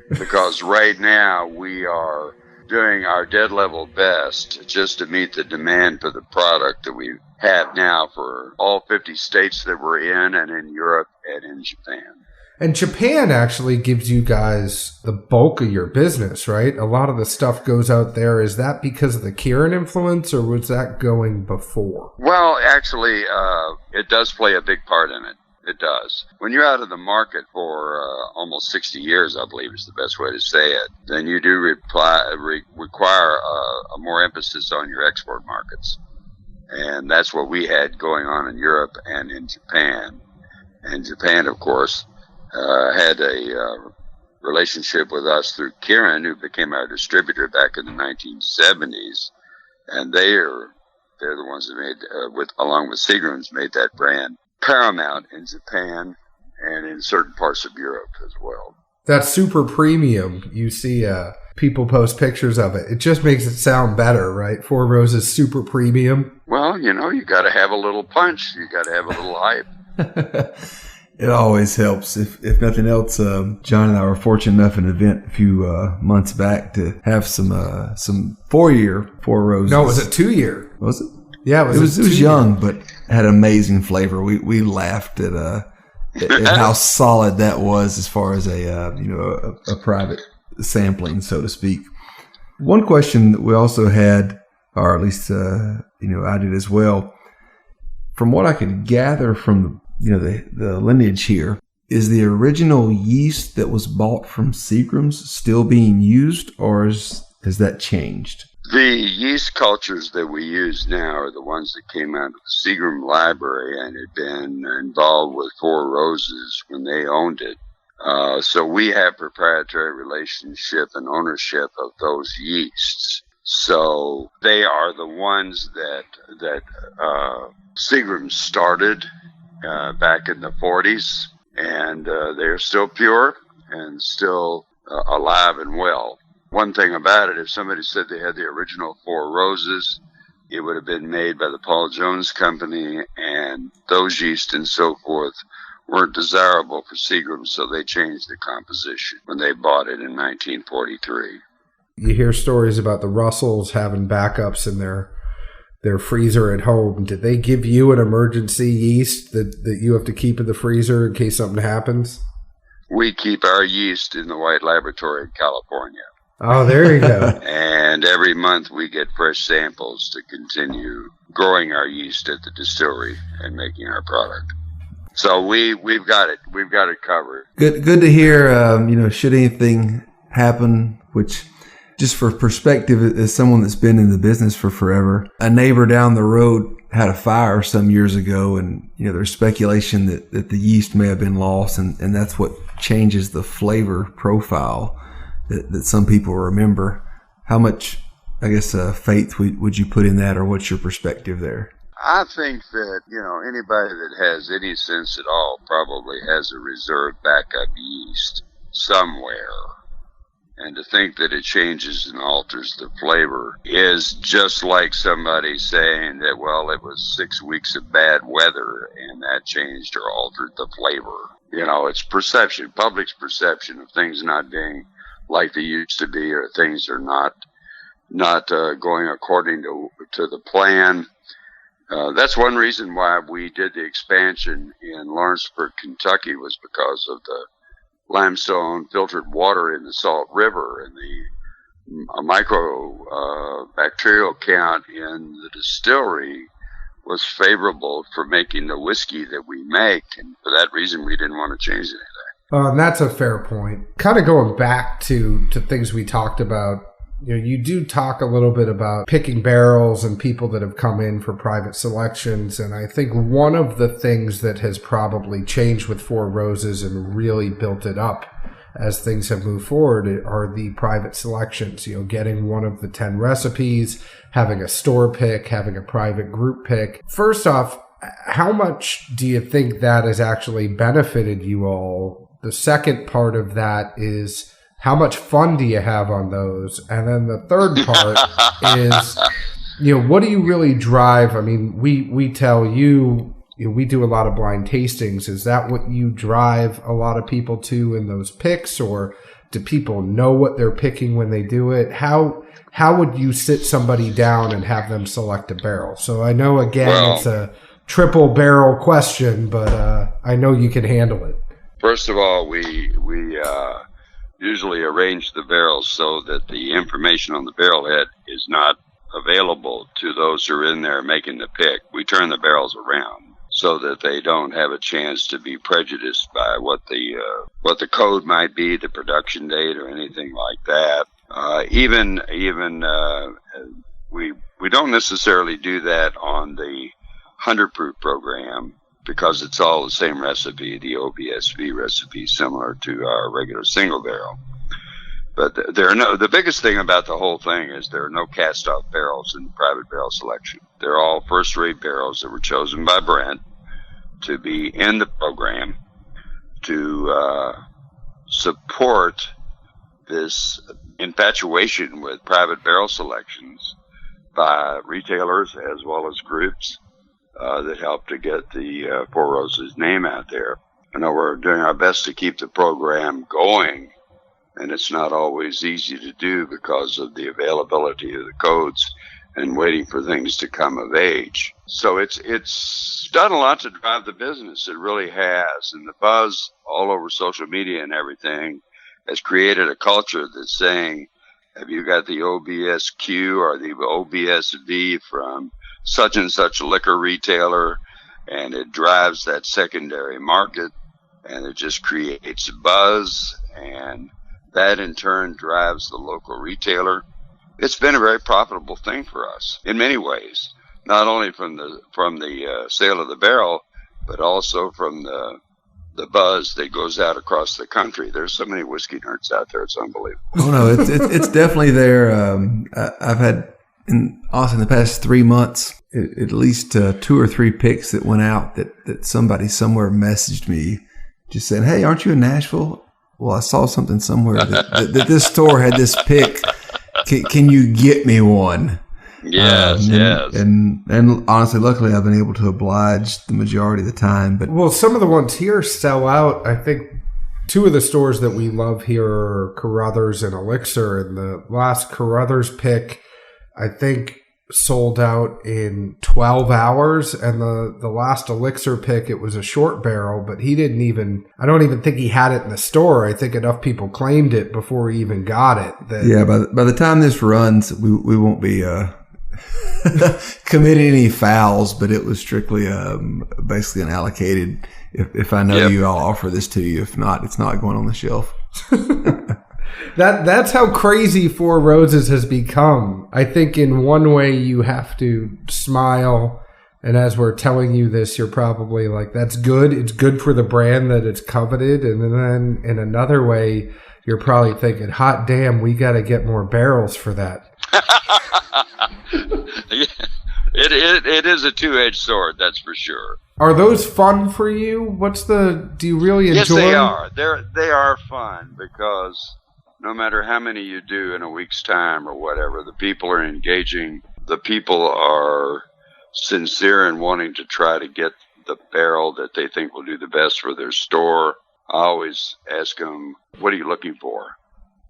because right now we are doing our dead level best just to meet the demand for the product that we have now for all 50 states that we're in, and in Europe and in Japan. And Japan actually gives you guys the bulk of your business, right? A lot of the stuff goes out there. Is that because of the Kirin influence, or was that going before? Well, actually, it does play a big part in it. It does. When you're out of the market for almost 60 years, I believe is the best way to say it, then you do require a more emphasis on your export markets. And that's what we had going on in Europe and in Japan. And Japan, of course, had a relationship with us through Kirin, who became our distributor back in the 1970s. And they're the ones that made, along with Seagram's, made that brand paramount in Japan and in certain parts of Europe as well. That's super premium. You see people post pictures of it. It just makes it sound better, right? Four Roses super premium. Well, you got to have a little punch. You got to have a little hype. It always helps. If nothing else, John and I were fortunate enough in an event a few months back to have some 4-year Four Roses. No, it was a 2-year. Was it? Yeah, it was young, but had amazing flavor. We laughed at how solid that was as far as a private sampling, so to speak. One question that we also had, or at least I did as well, from what I could gather from the lineage here, is the original yeast that was bought from Seagram's still being used, or has that changed? The yeast cultures that we use now are the ones that came out of the Seagram library and had been involved with Four Roses when they owned it. So we have proprietary relationship and ownership of those yeasts. So they are the ones that Seagram started back in the 40s, and they're still pure and still alive and well. One thing about it, if somebody said they had the original Four Roses, it would have been made by the Paul Jones Company, and those yeast and so forth weren't desirable for Seagram, so they changed the composition when they bought it in 1943. You hear stories about the Russells having backups in their freezer at home. Did they give you an emergency yeast that you have to keep in the freezer in case something happens? We keep our yeast in the White Laboratory in California. Oh, there you go. And every month we get fresh samples to continue growing our yeast at the distillery and making our product. So we've got it. We've got it covered. Good to hear. Should anything happen, which just for perspective, as someone that's been in the business for forever, a neighbor down the road had a fire some years ago, and there's speculation that the yeast may have been lost, and that's what changes the flavor profile that some people remember. How much, faith would you put in that, or what's your perspective there? I think that, anybody that has any sense at all probably has a reserve backup yeast somewhere. And to think that it changes and alters the flavor is just like somebody saying that, well, it was 6 weeks of bad weather and that changed or altered the flavor. It's perception, public's perception of things not being like they used to be, or things are not going according to the plan. That's one reason why we did the expansion in Lawrenceburg, Kentucky, was because of the limestone filtered water in the Salt River, and the microbacterial count in the distillery was favorable for making the whiskey that we make, and for that reason we didn't want to change anything. And that's a fair point. Kind of going back to things we talked about, you do talk a little bit about picking barrels and people that have come in for private selections, and I think one of the things that has probably changed with Four Roses and really built it up as things have moved forward are the private selections, getting one of the 10 recipes, having a store pick, having a private group pick. First off, how much do you think that has actually benefited you all? The second part of that is, how much fun do you have on those? And then the third part is, what do you really drive? I mean, we tell you, we do a lot of blind tastings. Is that what you drive a lot of people to in those picks, or do people know what they're picking when they do it? How would you sit somebody down and have them select a barrel? So I know, again, it's a triple barrel question, but I know you can handle it. First of all, we usually arrange the barrels so that the information on the barrel head is not available to those who are in there making the pick. We turn the barrels around so that they don't have a chance to be prejudiced by what the code might be, the production date, or anything like that. We don't necessarily do that on the 100 proof program, because it's all the same recipe, the OBSV recipe, similar to our regular single barrel. But the biggest thing about the whole thing is there are no cast-off barrels in the private barrel selection. They're all first-rate barrels that were chosen by Brent to be in the program to support this infatuation with private barrel selections by retailers as well as groups that help to get the Four Roses name out there. I know we're doing our best to keep the program going, and it's not always easy to do because of the availability of the codes and waiting for things to come of age. So it's done a lot to drive the business. It really has. And the buzz all over social media and everything has created a culture that's saying, have you got the OBSQ or the OBSV from such and such a liquor retailer? And it drives that secondary market, and it just creates a buzz, and that in turn drives the local retailer. It's been a very profitable thing for us in many ways, not only from the sale of the barrel, but also from the buzz that goes out across the country. There's so many whiskey nerds out there; it's unbelievable. Oh no, it's definitely there. I've had in Austin the past 3 months at least 2 or 3 picks that went out that somebody somewhere messaged me just saying, "Hey, aren't you in Nashville? Well, I saw something somewhere that this store had this pick. Can you get me one?" Yes, yes. And honestly, luckily, I've been able to oblige the majority of the time. But well, some of the ones here sell out. I think 2 of the stores that we love here are Carruthers and Elixir, and the last Carruthers pick, I think, sold out in 12 hours, and the last Elixir pick, it was a short barrel, but I don't even think he had it in the store. I think enough people claimed it before he even got it. Yeah, by the time this runs, we won't be committing any fouls, but it was strictly basically an allocated, if I know you, I'll offer this to you. If not, it's not going on the shelf. That's how crazy Four Roses has become. I think in one way you have to smile, and as we're telling you this, you're probably like, that's good. It's good for the brand that it's coveted. And then in another way, you're probably thinking, hot damn, we got to get more barrels for that. It is a two-edged sword, that's for sure. Are those fun for you? Do you really enjoy? Yes, they are. They are fun because no matter how many you do in a week's time or whatever, the people are engaging. The people are sincere in wanting to try to get the barrel that they think will do the best for their store. I always ask them, what are you looking for?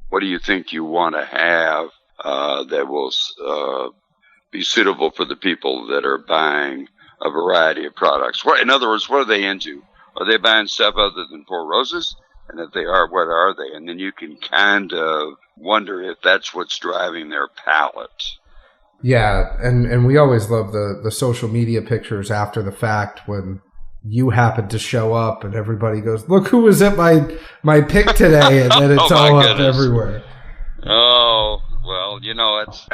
What do you think you want to have that will be suitable for the people that are buying a variety of products? In other words, what are they into? Are they buying stuff other than Four Roses? And if they are, what are they? And then you can kind of wonder if that's what's driving their palate. Yeah, and we always love the social media pictures after the fact when you happen to show up and everybody goes, look who was at my pick today, and then it's all up everywhere. Oh, well, it's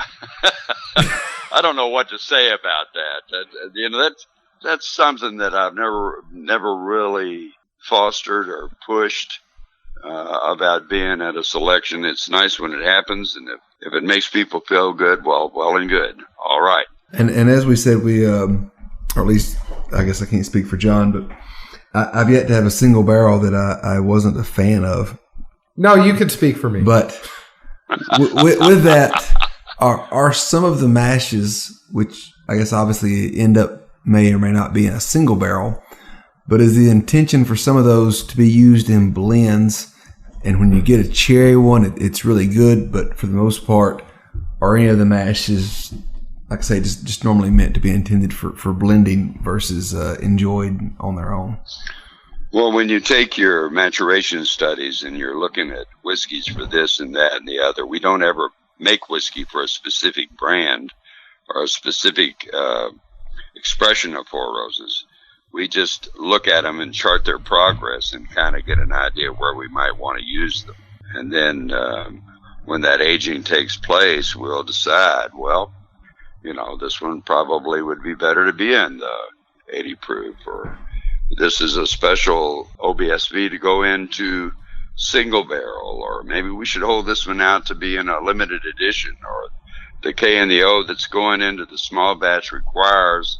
I don't know what to say about that. That's something that I've never really fostered or pushed about being at a selection. It's nice when it happens, and if it makes people feel good, well and good. All right. And as we said, we or at least I guess I can't speak for John, but I've yet to have a single barrel that I wasn't a fan of. No, you could speak for me. But with that, are some of the mashes, which I guess obviously may or may not be in a single barrel, but is the intention for some of those to be used in blends? And when you get a cherry one, it's really good. But for the most part, are any of the mashes, like I say, just normally meant to be intended for blending versus enjoyed on their own? Well, when you take your maturation studies and you're looking at whiskeys for this and that and the other, we don't ever make whiskey for a specific brand or a specific expression of Four Roses. We just look at them and chart their progress and kind of get an idea where we might want to use them. And then when that aging takes place, we'll decide, well, this one probably would be better to be in the 80 proof, or this is a special OBSV to go into single barrel, or maybe we should hold this one out to be in a limited edition, or the K and the O that's going into the small batch requires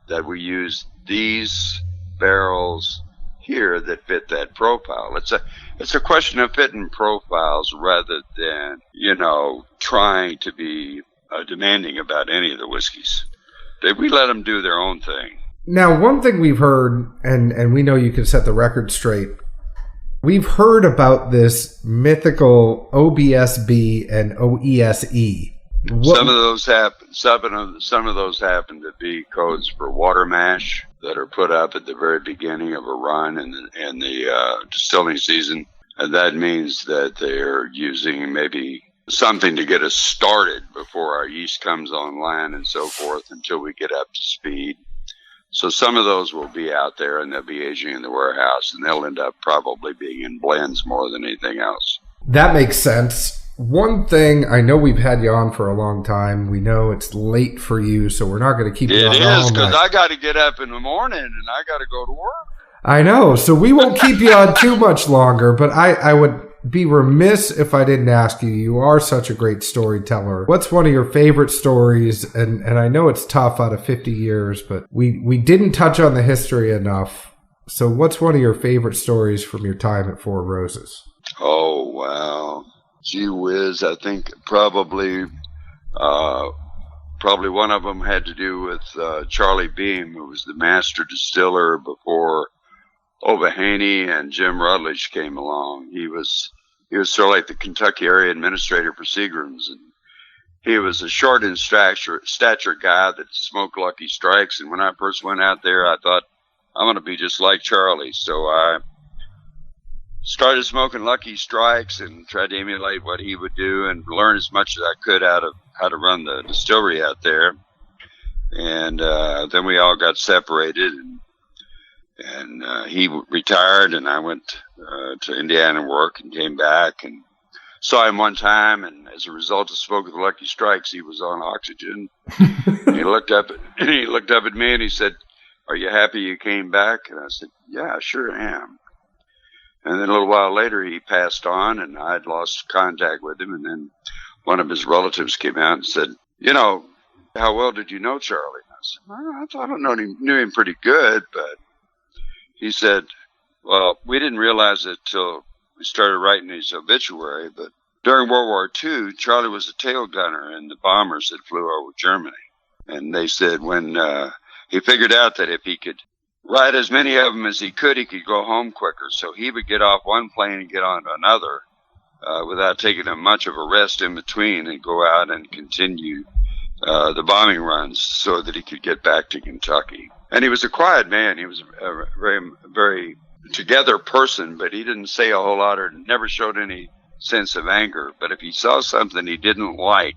that we use these barrels here that fit that profile. It's a question of fitting profiles rather than, trying to be demanding about any of the whiskeys. We let them do their own thing. Now, one thing we've heard, and we know you can set the record straight, we've heard about this mythical OBSB and OESE. Some of those happen. Some of those happen to be codes for water mash that are put up at the very beginning of a run in the distilling season, and that means that they're using maybe something to get us started before our yeast comes online and so forth until we get up to speed. So some of those will be out there and they'll be aging in the warehouse, and they'll end up probably being in blends more than anything else. That makes sense. One thing, I know we've had you on for a long time. We know it's late for you, so we're not going to keep you on all night. It is, because I got to get up in the morning and I got to go to work. I know, so we won't keep you on too much longer, but I would be remiss if I didn't ask you. You are such a great storyteller. What's one of your favorite stories? And I know it's tough out of 50 years, but we didn't touch on the history enough. So what's one of your favorite stories from your time at Four Roses? Oh, wow. Gee whiz, I think probably one of them had to do with Charlie Beam, who was the master distiller before O'Bahaney and Jim Rutledge came along. He was sort of like the Kentucky area administrator for Seagram's, and he was a short in stature guy that smoked Lucky Strikes. And when I first went out there, I thought, I'm going to be just like Charlie. So I started smoking Lucky Strikes and tried to emulate what he would do and learn as much as I could out of how to run the distillery out there. And then we all got separated, and he retired, and I went to Indiana and work and came back and saw him one time, and as a result of smoking the Lucky Strikes, he was on oxygen. And he looked up at me and he said, "Are you happy you came back?" And I said, "Yeah, I sure am." And then a little while later, he passed on, and I'd lost contact with him. And then one of his relatives came out and said, "How well did you know Charlie?" And I said, "Well, I thought I knew him pretty good." But he said, "Well, we didn't realize it till we started writing his obituary, but during World War II, Charlie was a tail gunner in the bombers that flew over Germany." And they said when he figured out that if he could ride as many of them as he could go home quicker. So he would get off one plane and get on to another without taking much of a rest in between, and go out and continue the bombing runs so that he could get back to Kentucky. And he was a quiet man. He was a very, very together person, but he didn't say a whole lot or never showed any sense of anger. But if he saw something he didn't like,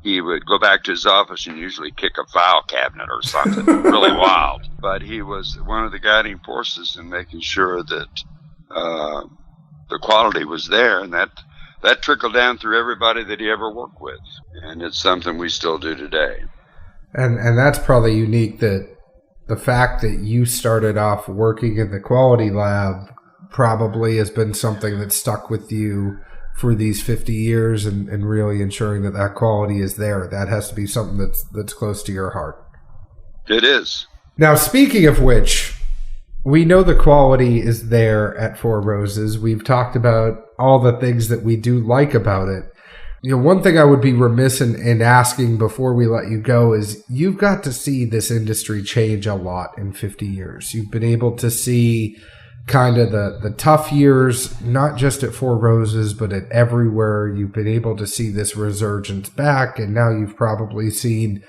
he would go back to his office and usually kick a file cabinet or something really wild. But he was one of the guiding forces in making sure that the quality was there, and that trickled down through everybody that he ever worked with. And it's something we still do today. And that's probably unique, that the fact that you started off working in the quality lab probably has been something that stuck with you for these 50 years, and really ensuring that quality is there. That has to be something that's close to your heart. It is. Now, speaking of which, we know the quality is there at Four Roses. We've talked about all the things that we do like about it. One thing I would be remiss in asking before we let you go is, you've got to see this industry change a lot in 50 years. You've been able to see kind of the tough years, not just at Four Roses, but at everywhere. You've been able to see this resurgence back, and now you've probably seen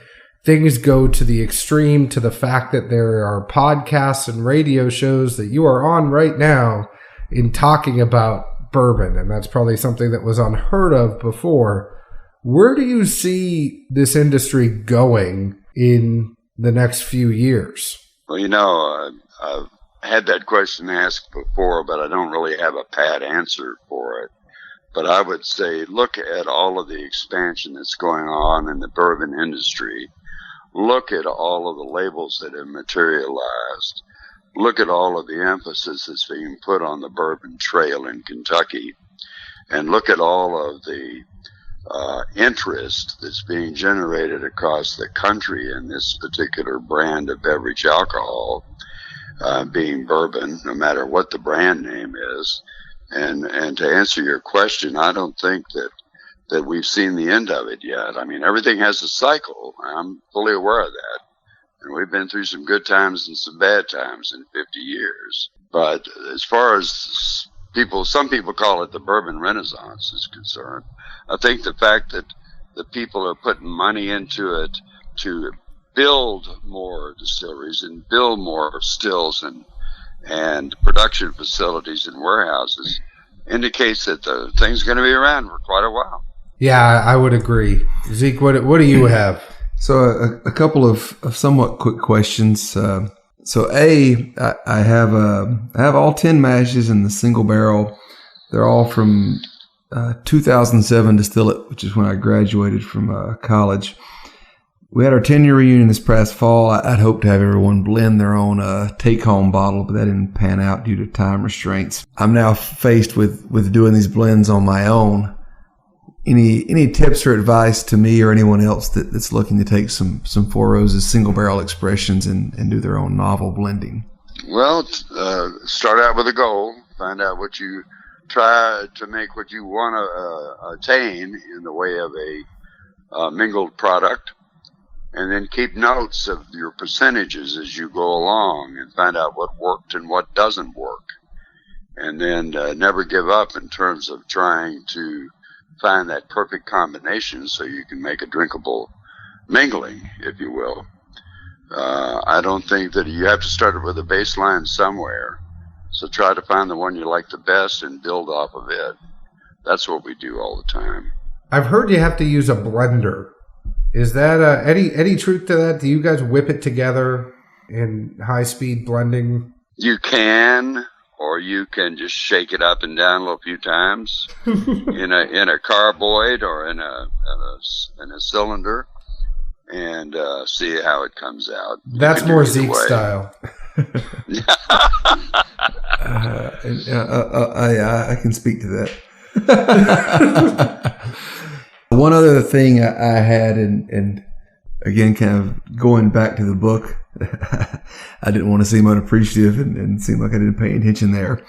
things go to the extreme, to the fact that there are podcasts and radio shows that you are on right now in talking about bourbon, and that's probably something that was unheard of before. Where do you see this industry going in the next few years? Well, I've had that question asked before, but I don't really have a pat answer for it. But I would say, look at all of the expansion that's going on in the bourbon industry. Look at all of the labels that have materialized. Look at all of the emphasis that's being put on the bourbon trail in Kentucky. And look at all of the interest that's being generated across the country in this particular brand of beverage alcohol, being bourbon, no matter what the brand name is. And to answer your question, I don't think that we've seen the end of it yet. I mean, everything has a cycle. I'm fully aware of that. And we've been through some good times and some bad times in 50 years. But as far as some people call it the bourbon renaissance is concerned, I think the fact that the people are putting money into it to build more distilleries and build more stills and production facilities and warehouses indicates that the thing's going to be around for quite a while. Yeah, I would agree. Zeke, what do you have? So a couple of somewhat quick questions. So I have all 10 mashes in the single barrel. They're all from 2007 distillate, which is when I graduated from college. We had our 10-year reunion this past fall. I'd hoped to have everyone blend their own take-home bottle, but that didn't pan out due to time restraints. I'm now faced with doing these blends on my own. Any tips or advice to me or anyone else that's looking to take some Four Roses single barrel expressions and do their own novel blending? Well, start out with a goal. Find out what you try to make, what you want to attain in the way of a mingled product, and then keep notes of your percentages as you go along and find out what worked and what doesn't work. And then never give up in terms of trying to find that perfect combination so you can make a drinkable mingling, if you will. I don't think that you have to start with a baseline somewhere. So try to find the one you like the best and build off of it. That's what we do all the time. I've heard you have to use a blender. Is that any truth to that? Do you guys whip it together in high-speed blending? You can. Or you can just shake it up and down a little few times in a carboy or in a cylinder, and see how it comes out. That's more Zeke style. I can speak to that. One other thing I had, and again, kind of going back to the book, I didn't want to seem unappreciative and seem like I didn't pay attention there.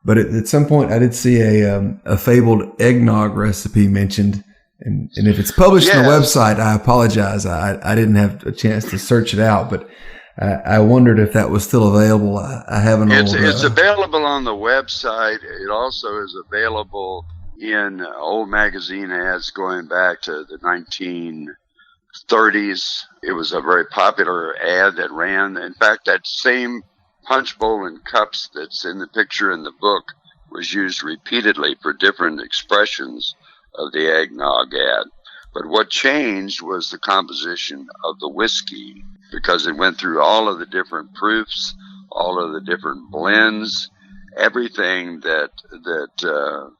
But at some point, I did see a fabled eggnog recipe mentioned. And if it's published on the website, I apologize. I didn't have a chance to search it out. But I wondered if that was still available. I haven't. It's available on the website. It also is available in old magazine ads going back to the 1930s. It was a very popular ad that ran. In fact, that same punch bowl and cups that's in the picture in the book was used repeatedly for different expressions of the eggnog ad. But what changed was the composition of the whiskey, because it went through all of the different proofs, all of the different blends. Everything that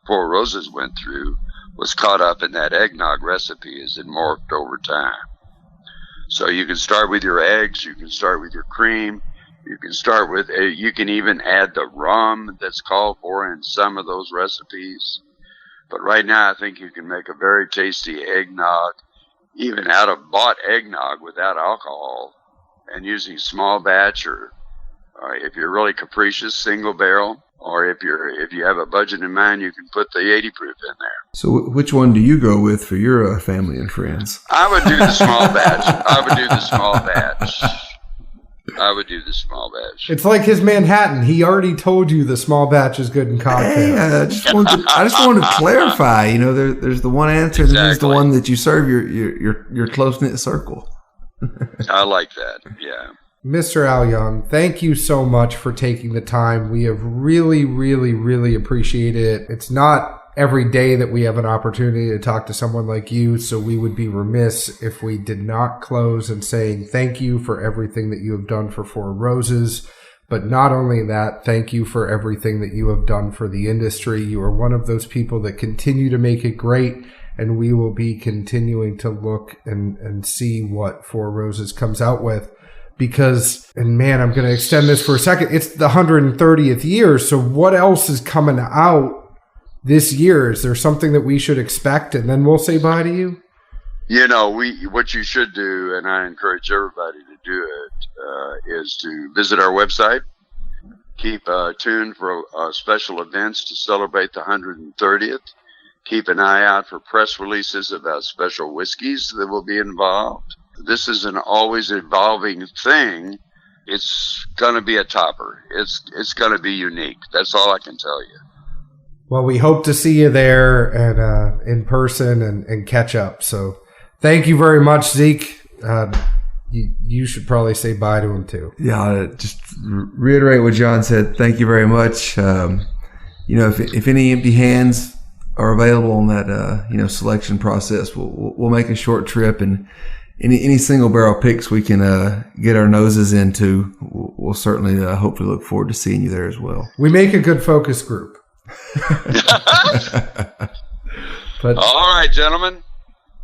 Four Roses went through was caught up in that eggnog recipe as it morphed over time. So you can start with your eggs, you can start with your cream, you can start with, you can even add the rum that's called for in some of those recipes. But right now I think you can make a very tasty eggnog, even out of bought eggnog without alcohol, and using small batch, or if you're really capricious, single barrel, or if you have a budget in mind, you can put the 80 proof in there. So which one do you go with for your family and friends? I would do the small batch. It's like his Manhattan. He already told you the small batch is good in cocktails. Hey, I just wanted to clarify. You know, there's the one answer, exactly. Then there's the one that you serve your close knit circle. I like that. Yeah. Mr. Al Young, thank you so much for taking the time. We have really, really, really appreciated it. It's not every day that we have an opportunity to talk to someone like you, so we would be remiss if we did not close in saying thank you for everything that you have done for Four Roses. But not only that, thank you for everything that you have done for the industry. You are one of those people that continue to make it great, and we will be continuing to look and see what Four Roses comes out with. Because, and man, I'm going to extend this for a second. It's the 130th year. So what else is coming out this year? Is there something that we should expect? And then we'll say bye to you. You know, what you should do, and I encourage everybody to do it, is to visit our website. Keep tuned for special events to celebrate the 130th. Keep an eye out for press releases about special whiskeys that will be involved. This is an always evolving thing. It's going to be a topper. It's going to be unique. That's all I can tell you. Well, we hope to see you there and in person and catch up. So thank you very much, Zeke. You should probably say bye to him too. Yeah, just reiterate what John said. Thank you very much. If any empty hands are available on that selection process, we'll make a short trip, and any single barrel picks we can get our noses into, we'll certainly hopefully look forward to seeing you there as well. We make a good focus group. But all right, gentlemen.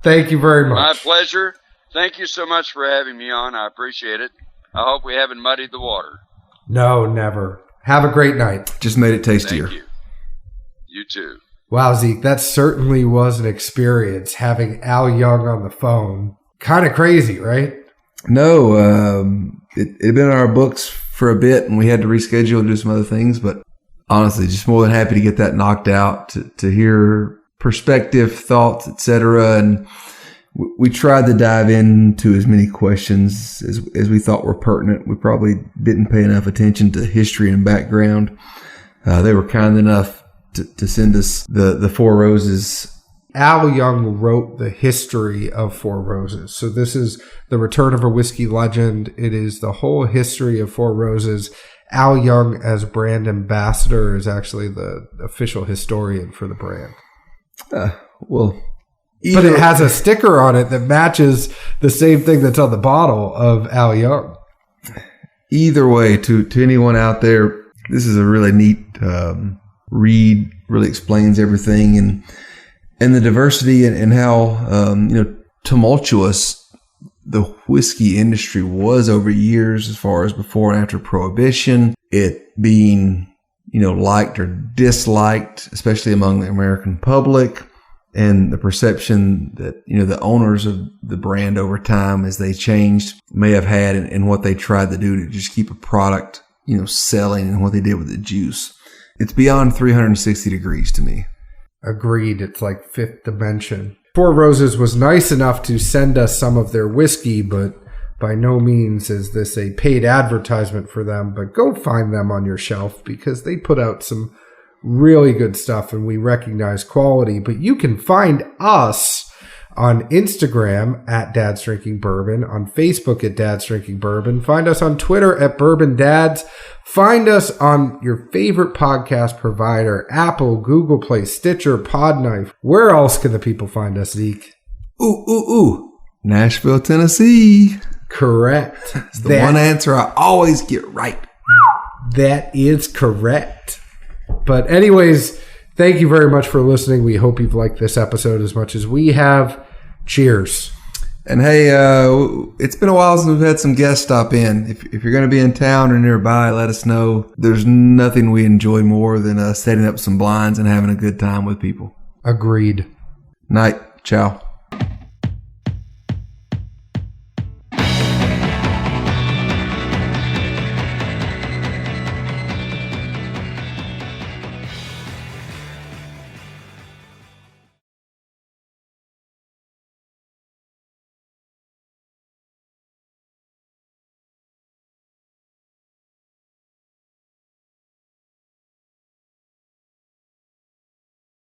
Thank you very much. My pleasure. Thank you so much for having me on. I appreciate it. I hope we haven't muddied the water. No, never. Have a great night. Just made it tastier. Thank you. You too. Wow, Zeke, that certainly was an experience, having Al Young on the phone. Kind of crazy, right? No, it had been in our books for a bit, and we had to reschedule and do some other things. But honestly, just more than happy to get that knocked out, to hear perspective, thoughts, etc. And we tried to dive into as many questions as we thought were pertinent. We probably didn't pay enough attention to history and background. They were kind enough to send us the Four Roses. Al Young wrote the history of Four Roses. So this is the return of a whiskey legend. It is the whole history of Four Roses. Al Young, as brand ambassador, is actually the official historian for the brand. But it has a sticker on it that matches the same thing that's on the bottle of Al Young. Either way, to anyone out there, this is a really neat read. Really explains everything and the diversity and how tumultuous the whiskey industry was over years, as far as before and after Prohibition, it being liked or disliked, especially among the American public, and the perception that the owners of the brand over time, as they changed, may have had in what they tried to do to just keep a product selling, and what they did with the juice. It's beyond 360 degrees to me. Agreed. It's like fifth dimension. Four Roses was nice enough to send us some of their whiskey, but By no means is this a paid advertisement for them, but go find them on your shelf because they put out some really good stuff and we recognize quality. But you can find us on Instagram at Dad's Drinking Bourbon, on Facebook at Dad's Drinking Bourbon. Find us on Twitter at Bourbon Dads. Find us on your favorite podcast provider, Apple, Google Play, Stitcher, Podknife. Where else can the people find us, Zeke? Nashville, Tennessee. Correct. It's the one answer I always get right. That is correct. But anyways, thank you very much for listening. We hope you've liked this episode as much as we have. Cheers. And hey, it's been a while since we've had some guests stop in. If you're going to be in town or nearby, let us know. There's nothing we enjoy more than setting up some blinds and having a good time with people. Agreed. Night. Ciao.